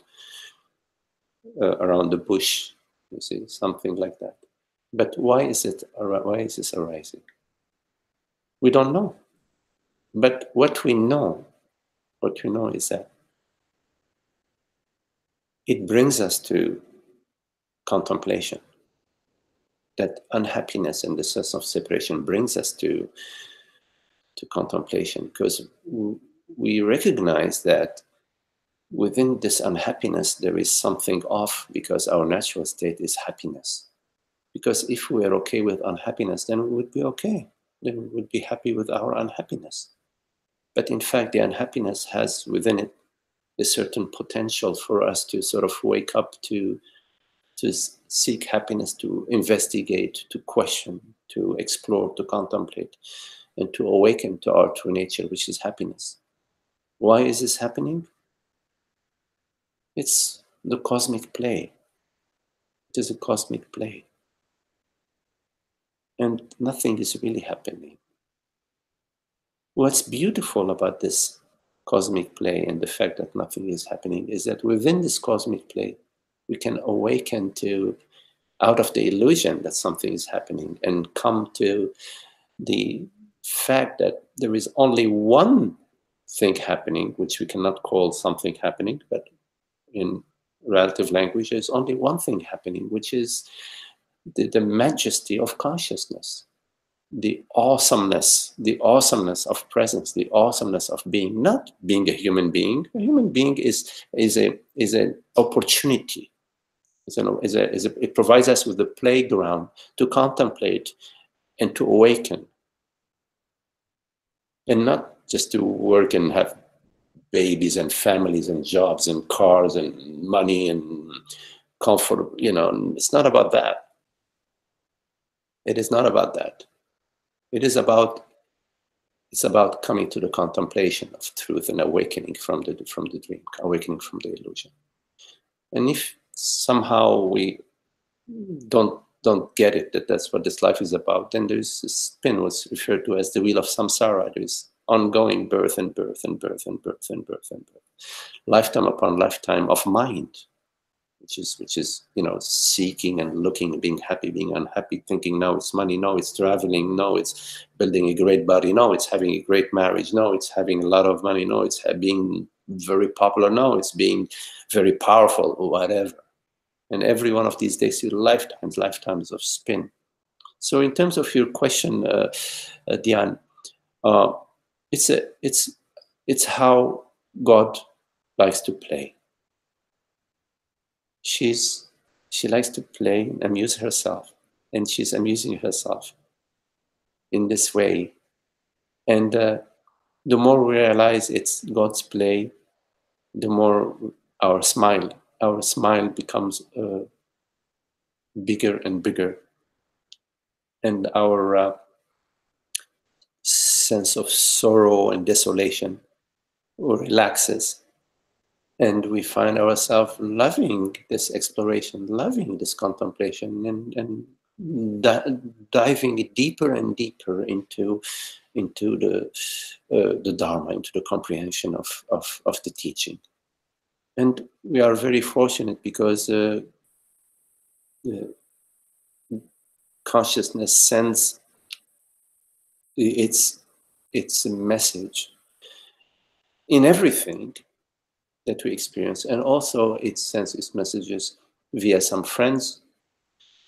the bush, you see, something like that. But why is this arising? We don't know. But what we know is that it brings us to contemplation. That unhappiness and the sense of separation brings us to contemplation, because we recognize that within this unhappiness there is something off, because our natural state is happiness. Because if we are okay with unhappiness, then we would be okay. Then we would be happy with our unhappiness. But in fact, the unhappiness has within it a certain potential for us to sort of wake up, to seek happiness, to investigate, to question, to explore, to contemplate, and to awaken to our true nature, which is happiness. Why is this happening? It's the cosmic play. It is a cosmic play. And nothing is really happening. What's beautiful about this cosmic play and the fact that nothing is happening is that within this cosmic play, we can awaken out of the illusion that something is happening and come to the fact that there is only one thing happening, which we cannot call something happening, but in relative language, there's only one thing happening, which is the majesty of consciousness, the awesomeness of presence, the awesomeness of being, not being a human being. A human being is an opportunity. It provides us with the playground to contemplate and to awaken, and not just to work and have babies and families and jobs and cars and money and comfort. It's not about that. It is not about that. It's about coming to the contemplation of truth and awakening from the dream, awakening from the illusion. And if somehow we don't get it, that that's what this life is about, then there's a spin, what's referred to as the wheel of samsara. There's ongoing birth and birth and birth and birth and birth and birth, lifetime upon lifetime of mind, which is seeking and looking, being happy, being unhappy, thinking no, it's money, no, it's traveling, no, it's building a great body, no, it's having a great marriage, no, it's having a lot of money, no, it's being very popular, no, it's being very powerful, or whatever. And every one of these days, lifetimes of spin. So in terms of your question, Diane, it's how God likes to play. She likes to play and amuse herself, and she's amusing herself in this way. And the more we realize it's God's play, the more our smile becomes bigger and bigger, and our sense of sorrow and desolation relaxes. And we find ourselves loving this exploration, loving this contemplation, and diving deeper and deeper into the Dharma, into the comprehension of the teaching. And we are very fortunate because consciousness sends its message in everything that we experience, and also it sends its messages via some friends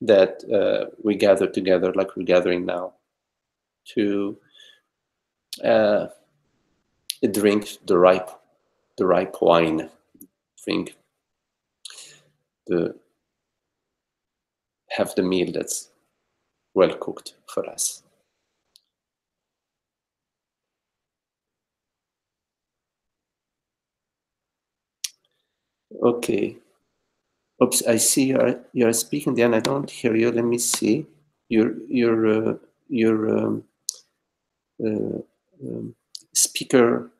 that we gather together, like we're gathering now, to drink the ripe wine, have the meal that's well cooked for us. Okay. Oops, I see you are speaking there and I don't hear you. Let me see. Your uh, um, speaker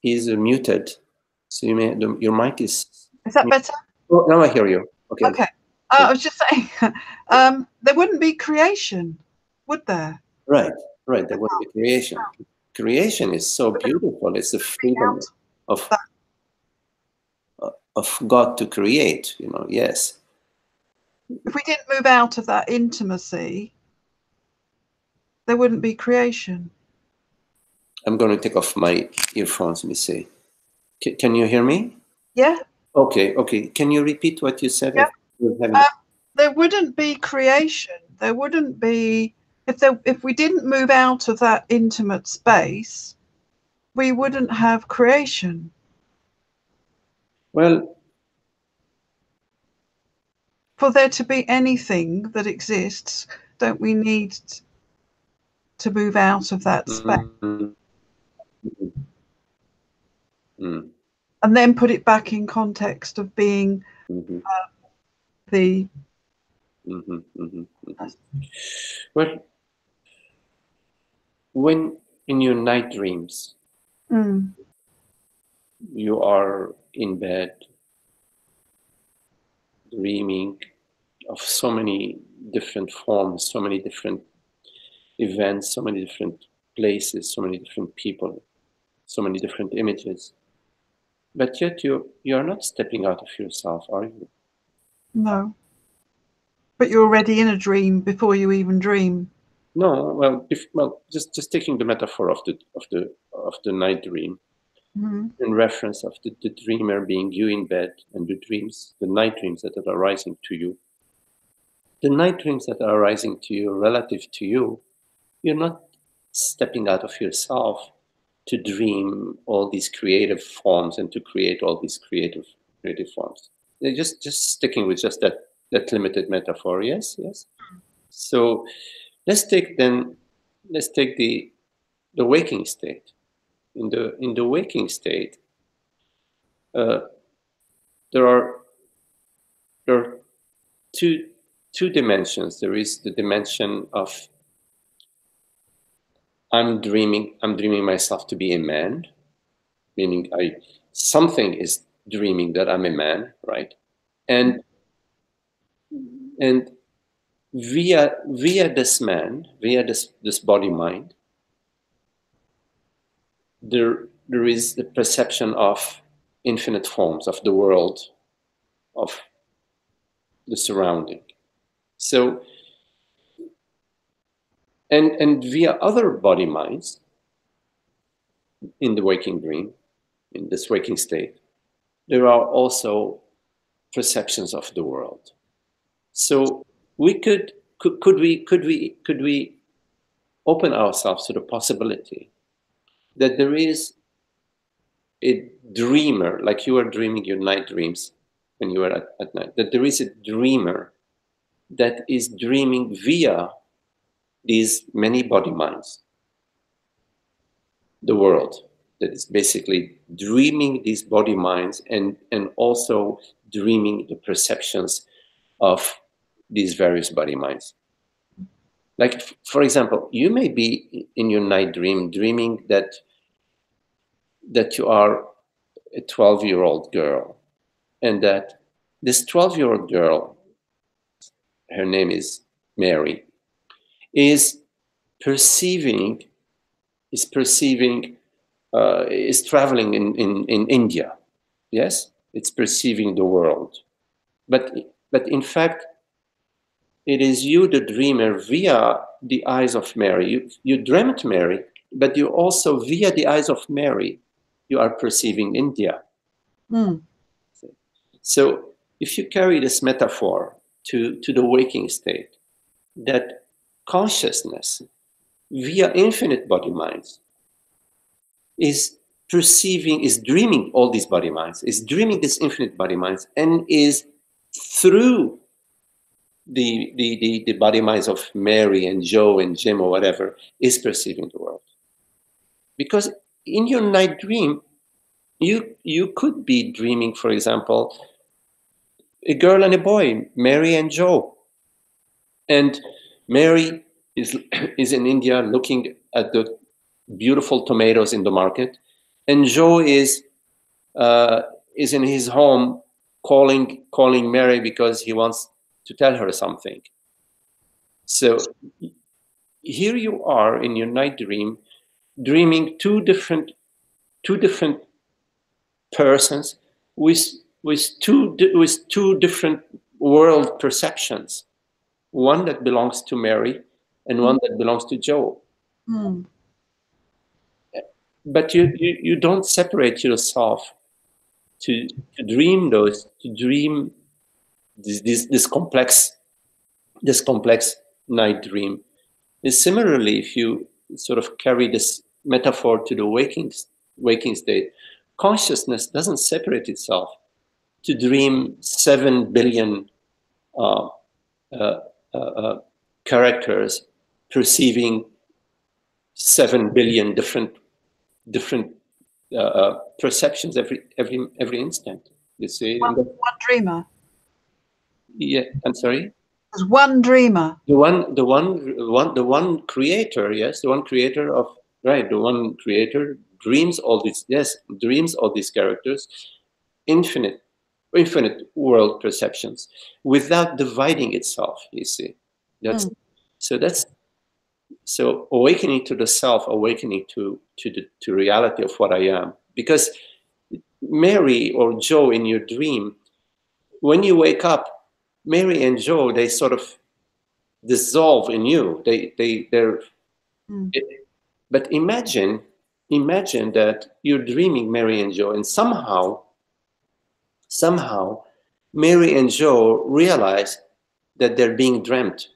is muted. So your mic is Is that muted. better? Oh, now I hear you. Okay. Okay. I was just saying, there wouldn't be creation, would there? Right. There would be creation. Creation is so beautiful. It's the freedom of That. of God to create. Yes. If we didn't move out of that intimacy, there wouldn't be creation. I'm going to take off my earphones. Let me see. Can you hear me? Yeah. Okay. Can you repeat what you said? Yeah. There wouldn't be creation. There wouldn't be if we didn't move out of that intimate space, we wouldn't have creation. Well, for there to be anything that exists, don't we need to move out of that space? And then put it back in context of being the. Well, when in your night dreams, you are in bed dreaming of so many different forms, so many different events, so many different places, so many different people, so many different images. But yet you are not stepping out of yourself, are you? No. But you're already in a dream before you even dream. No, well, just taking the metaphor of the night dream, in reference of the dreamer being you in bed, and the night dreams that are arising to you. The night dreams that are arising to you, relative to you, you're not stepping out of yourself to dream all these creative forms and to create all these creative forms. They're just sticking with just that limited metaphor. Yes. So let's take the waking state. In the waking state, there are two dimensions. There is the dimension of I'm dreaming myself to be a man, meaning something is dreaming that I'm a man, right? And via this man, via this body mind, there is the perception of infinite forms of the world, of the surrounding. So and via other body minds in the waking dream, in this waking state, there are also perceptions of the world. So we could we open ourselves to the possibility that there is a dreamer, like you are dreaming your night dreams when you are at night, that there is a dreamer that is dreaming via these many body minds, the world, that is basically dreaming these body minds and also dreaming the perceptions of these various body minds. Like, for example, you may be in your night dream dreaming that you are a 12-year-old girl, and that this 12-year-old girl, her name is Mary, is perceiving, is traveling in India. Yes, it's perceiving the world, but in fact, it is you, the dreamer, via the eyes of Mary. You dreamt Mary, but you also, via the eyes of Mary, you are perceiving India. So if you carry this metaphor to the waking state, that consciousness, via infinite body minds, is perceiving, is dreaming all these body minds, is dreaming this infinite body minds, and is through the body minds of Mary and Joe and Jim or whatever, is perceiving the world. Because in your night dream, You could be dreaming, for example, a girl and a boy, Mary and Joe. And Mary is is in India looking at the beautiful tomatoes in the market, and Joe is in his home calling Mary because he wants to tell her something. So here you are in your night dream, dreaming two different persons with two different world perceptions. One that belongs to Mary and one that belongs to Joe. Mm. But you don't separate yourself to dream this complex night dream. And similarly, if you sort of carry this metaphor to the waking state, consciousness doesn't separate itself to dream 7 billion characters perceiving 7 billion different perceptions every instant. You see, One dreamer. Yeah, I'm sorry. There's one dreamer. The one creator. Yes, the one creator of right. The one creator dreams all these. Yes, dreams all these characters, infinite world perceptions, without dividing itself. You see, that's so awakening to the self, awakening to reality of what I am. Because Mary or Joe in your dream, when you wake up, Mary and Joe, they sort of dissolve in you. They're. But imagine that you're dreaming Mary and Joe, and somehow Mary and Joe realize that they're being dreamt.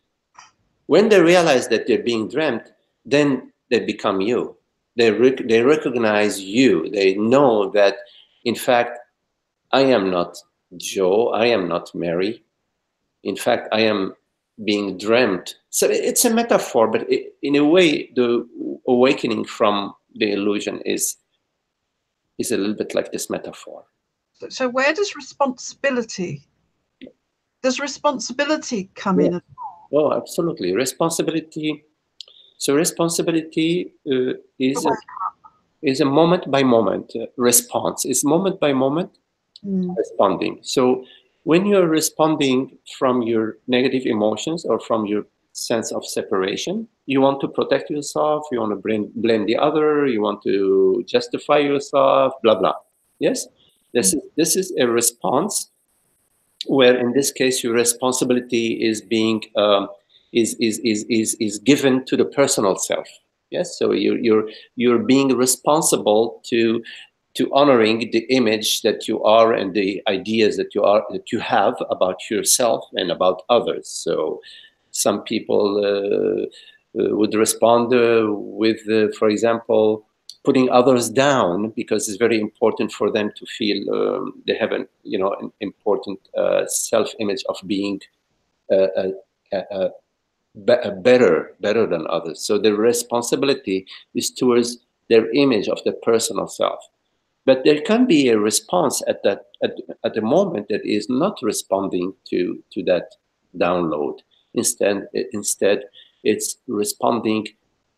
When they realize that they're being dreamt, then they become you. They recognize you. They know that, in fact, I am not Joe. I am not Mary. In fact, I am being dreamt. So it's a metaphor, but in a way, the awakening from the illusion is a little bit like this metaphor. So where does responsibility come in? Oh, absolutely. Responsibility. So responsibility is a moment by moment response. It's moment by moment responding. So when you're responding from your negative emotions or from your sense of separation, you want to protect yourself, you want to blame the other, you want to justify yourself, blah, blah. Yes? This is a response where, in this case, your responsibility is being is given to the personal self. Yes, so you're being responsible to honoring the image that you are and the ideas that you have about yourself and about others. So some people would respond with, for example, putting others down because it's very important for them to feel they have an important self-image of being better than others. So the responsibility is towards their image of the personal self. But there can be a response at the moment that is not responding to that download. Instead, it's responding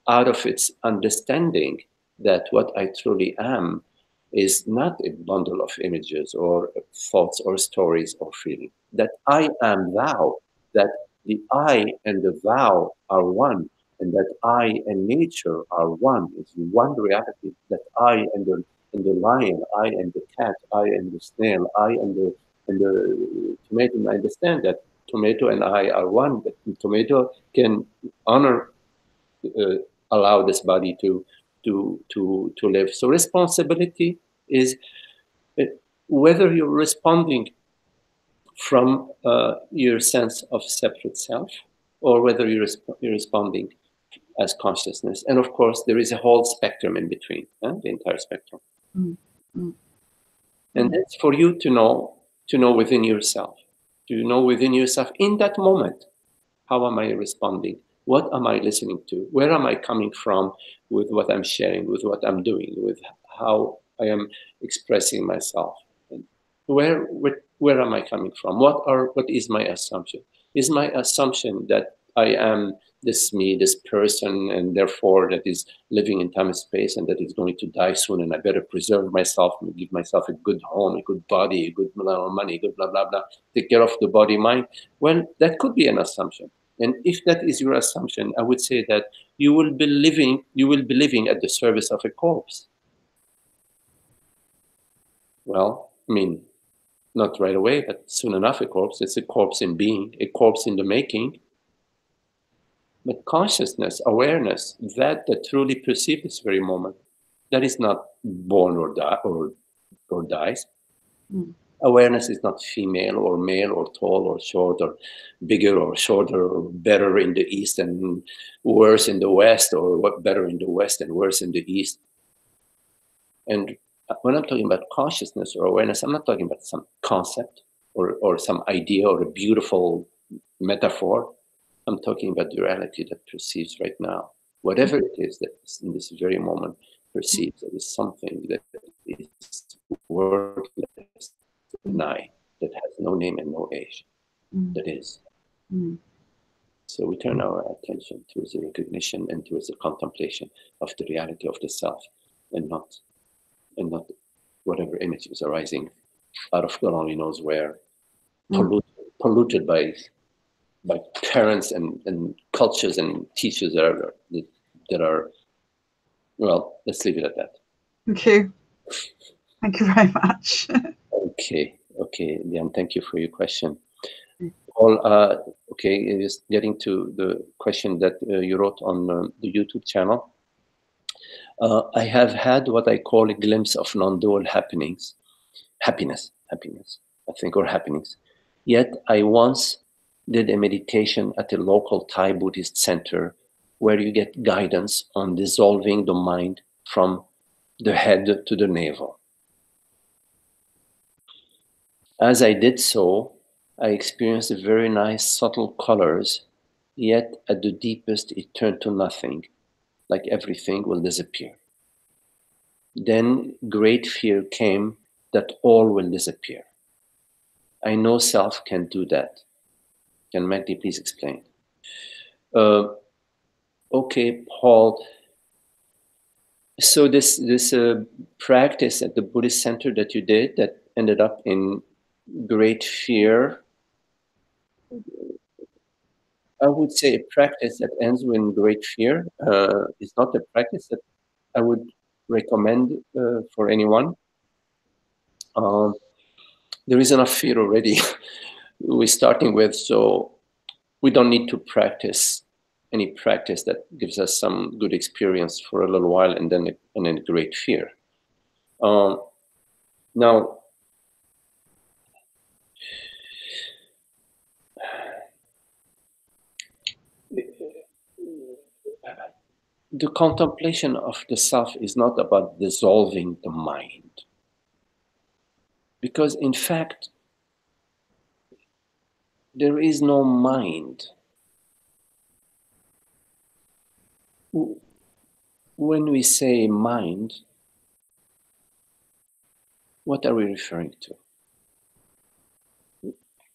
out of its understanding that what I truly am is not a bundle of images or thoughts or stories or feelings. That I am thou, that the I and the thou are one, and that I and nature are one. It's one reality. That I and the lion, I and the cat, I and the snail, I and the tomato. I understand that tomato and I are one, but the tomato can allow this body to live. So responsibility is whether you're responding from your sense of separate self, or whether you're responding as consciousness. And of course, there is a whole spectrum in between, the entire spectrum. And that's for you to know within yourself, in that moment. How am I responding? What am I listening to? Where am I coming from with what I'm sharing, with what I'm doing, with how I am expressing myself. And where am I coming from? What is my assumption? Is my assumption that I am this me, this person, and therefore that is living in time and space, and that is going to die soon, and I better preserve myself and give myself a good home, a good body, a good money, good blah blah blah, take care of the body mind? Well, that could be an assumption. And if that is your assumption, I would say that you will be living at the service of a corpse. Well, I mean, not right away, but soon enough a corpse. It's a corpse in being, a corpse in the making. But consciousness, awareness, that truly perceives this very moment, that is not born or dies. Mm. Awareness is not female or male or tall or short or bigger or shorter or better in the East and worse in the West, or what better in the West and worse in the East. And when I'm talking about consciousness or awareness, I'm not talking about some concept or some idea or a beautiful metaphor. I'm talking about the reality that perceives right now. Whatever it is that is in this very moment perceives, there is something that is worthless, denied, that has no name and no age. That is. So we turn our attention towards the recognition and towards the contemplation of the reality of the self, and not whatever image is arising out of God only knows where, polluted by parents and cultures and teachers that are, well, let's leave it at that. Thank you. Thank you very much. Okay, Liam, thank you for your question. Paul, okay, just getting to the question that you wrote on the YouTube channel. I have had what I call a glimpse of non-dual happiness, I think, or happenings. Yet I once did a meditation at a local Thai Buddhist center where you get guidance on dissolving the mind from the head to the navel. As I did so, I experienced very nice subtle colors, yet at the deepest it turned to nothing, like everything will disappear. Then great fear came that all will disappear. I know self can do that. Can Magdi please explain? Okay, Paul. So this practice at the Buddhist center that you did that ended up in great fear, I would say a practice that ends in great fear is not a practice that I would recommend for anyone. There is enough fear already we're starting with, so we don't need to practice any practice that gives us some good experience for a little while and then great fear. Now, the contemplation of the self is not about dissolving the mind, because in fact, there is no mind. When we say mind, what are we referring to?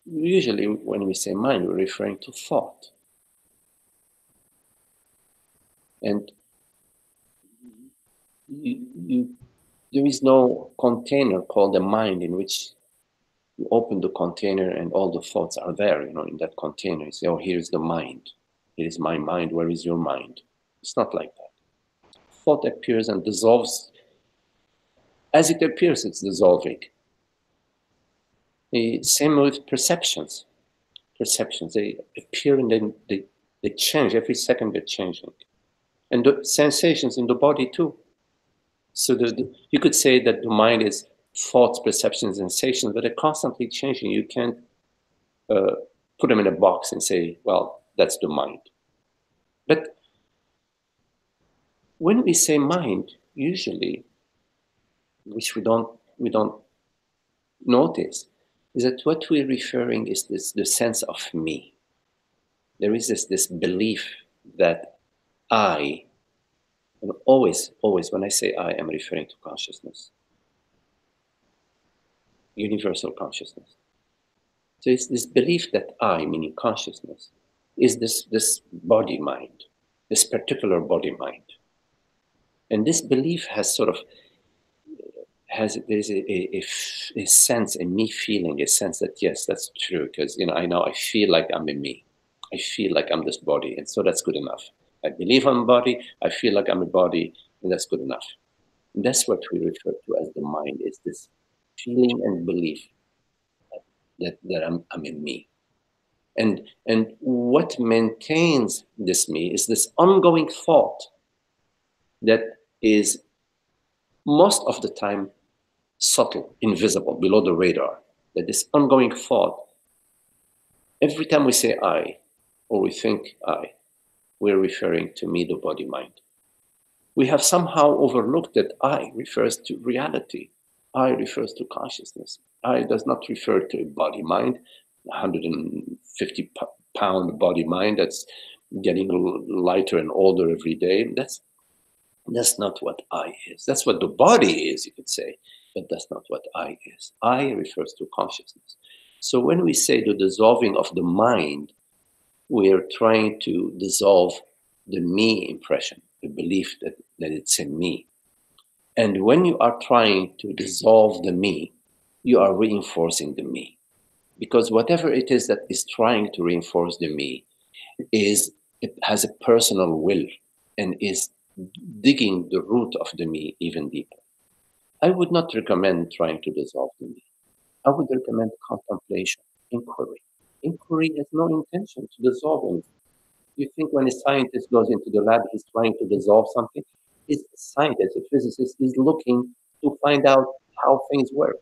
Usually, when we say mind, we're referring to thought. And there is no container called a mind in which you open the container and all the thoughts are there, in that container. You say, oh, here's the mind. Here is my mind. Where is your mind? It's not like that. Thought appears and dissolves. As it appears, it's dissolving. Same with perceptions. They appear and then they change. Every second they're changing. And the sensations in the body too. So you could say that the mind is thoughts, perceptions, sensations, but they're constantly changing. You can't put them in a box and say, well, that's the mind. But when we say mind, usually, which we don't notice, is that what we're referring is the sense of me. There is this belief that I, and always when I say I, am referring to consciousness. universal consciousness. So it's this belief that I, meaning consciousness, is this body-mind, this particular body-mind. And this belief has sort of, there's a sense, a me feeling, a sense that, yes, that's true, because, I know I feel like I'm a me. I feel like I'm this body, and so that's good enough. I believe I'm a body, I feel like I'm a body, and that's good enough. And that's what we refer to as the mind, is this feeling and belief that I'm a me. And what maintains this me is this ongoing thought that is most of the time subtle, invisible, below the radar. That this ongoing thought, every time we say I, or we think I, we're referring to me, the body mind. We have somehow overlooked that I refers to reality. I refers to consciousness. I does not refer to a body mind, 150-pound body mind that's getting lighter and older every day. That's not what I is. That's what the body is, you could say, but that's not what I is. I refers to consciousness. So when we say the dissolving of the mind, we are trying to dissolve the me impression, the belief that it's a me. And when you are trying to dissolve the me, you are reinforcing the me. Because whatever it is that is trying to reinforce the me, it has a personal will and is digging the root of the me even deeper. I would not recommend trying to dissolve the me. I would recommend contemplation, inquiry. Inquiry has no intention to dissolve anything. You think when a scientist goes into the lab, he's trying to dissolve something? He's a scientist, a physicist, is looking to find out how things work,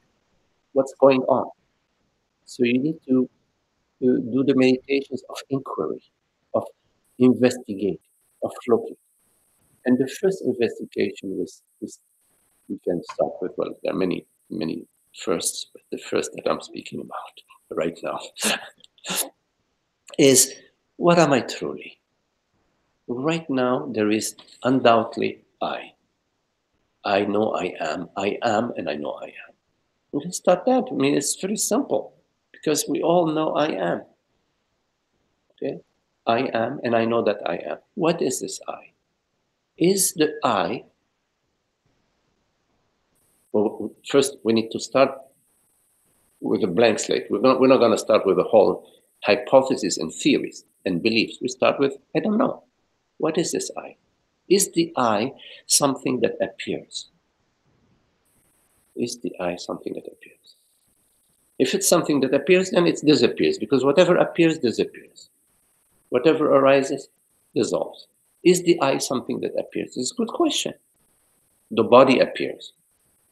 what's going on. So you need to do the meditations of inquiry, of investigate, of looking. And the first investigation was we can start with, well, there are many, many firsts, but the first that I'm speaking about right now is, what am I truly? Right now, there is undoubtedly I. I know I am, and I know I am. We can start that. I mean, it's very simple, because we all know I am. Okay? I am, and I know that I am. What is this I? Is the I... Well, first, we need to start with a blank slate. We're not going to start with a whole hypothesis and theories and beliefs. We start with, I don't know. What is this I? Is the I something that appears? Is the I something that appears? If it's something that appears, then it disappears, because whatever appears disappears. Whatever arises dissolves. Is the I something that appears? It's a good question. The body appears.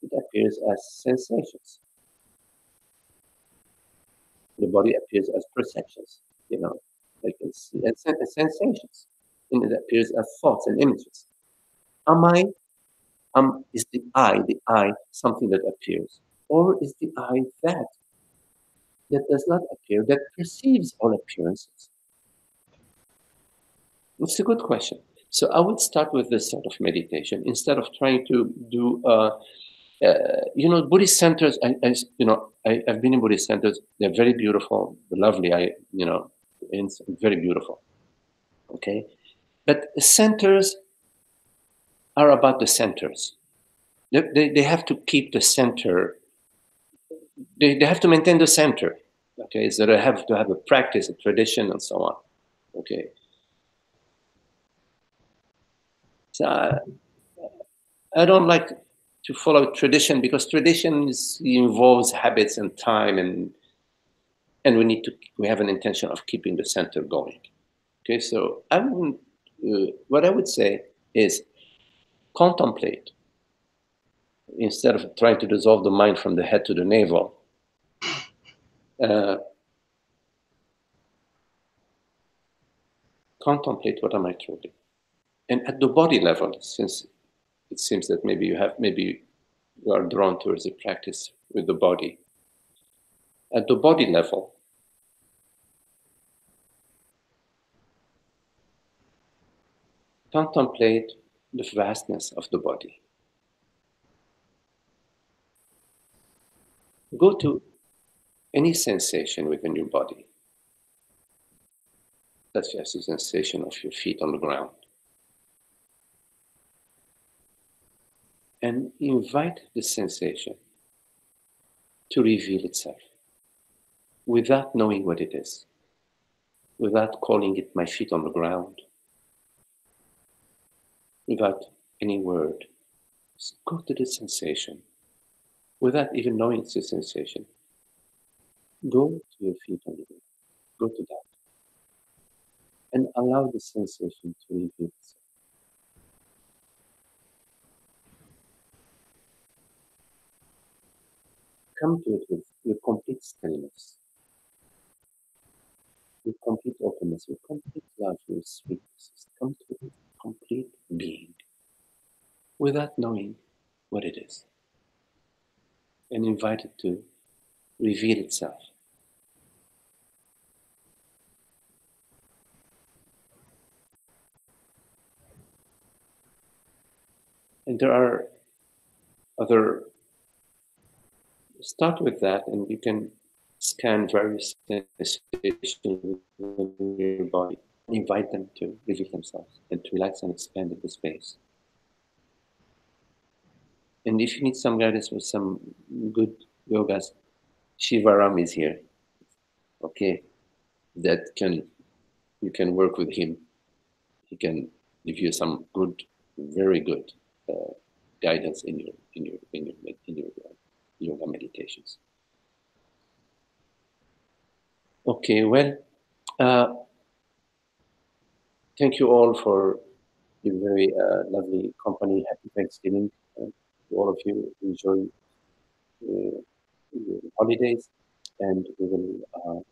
It appears as sensations. The body appears as perceptions, like it's sensations. And it appears as thoughts and images. Is the I something that appears? Or is the I that does not appear, that perceives all appearances? It's a good question. So I would start with this sort of meditation instead of trying to do, Buddhist centers. I've been in Buddhist centers. They're very beautiful, lovely. It's very beautiful. Okay, but centers are about the centers. They have to keep the center. They have to maintain the center. Okay, so they have to have a practice, a tradition, and so on. Okay. So I don't like to follow tradition, because tradition involves habits and time, and we have an intention of keeping the center going. Okay, so what I would say is contemplate instead of trying to dissolve the mind from the head to the navel. Contemplate, what am I truly? And at the body level, since it seems that maybe you are drawn towards the practice with the body. At the body level, contemplate the vastness of the body. Go to any sensation within your body, such as the sensation of your feet on the ground. And invite the sensation to reveal itself without knowing what it is, without calling it my feet on the ground, without any word. Just go to the sensation without even knowing it's a sensation. Go to your feet on the ground. Go to that. And allow the sensation to reveal itself. Come to it with your complete stillness, with complete openness, with complete love, with sweetness. Come to it with complete being, without knowing what it is. And invite it to reveal itself. And there are other, start with that, and you can scan various sensations within your body. Invite them to reveal themselves and to relax and expand into space. And if you need some guidance with some good yogas, Shivaram is here. Okay, that you can work with him. He can give you some good, very good guidance in your yoga meditations. Okay, well, thank you all for your very lovely company. Happy Thanksgiving to all of you. Enjoy your holidays, and we will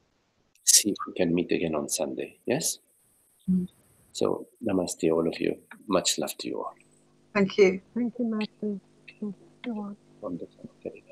see if we can meet again on Sunday. Yes? So, namaste, all of you. Much love to you all. Thank you. Thank you, Master. Thank you all. Wonderful. Okay.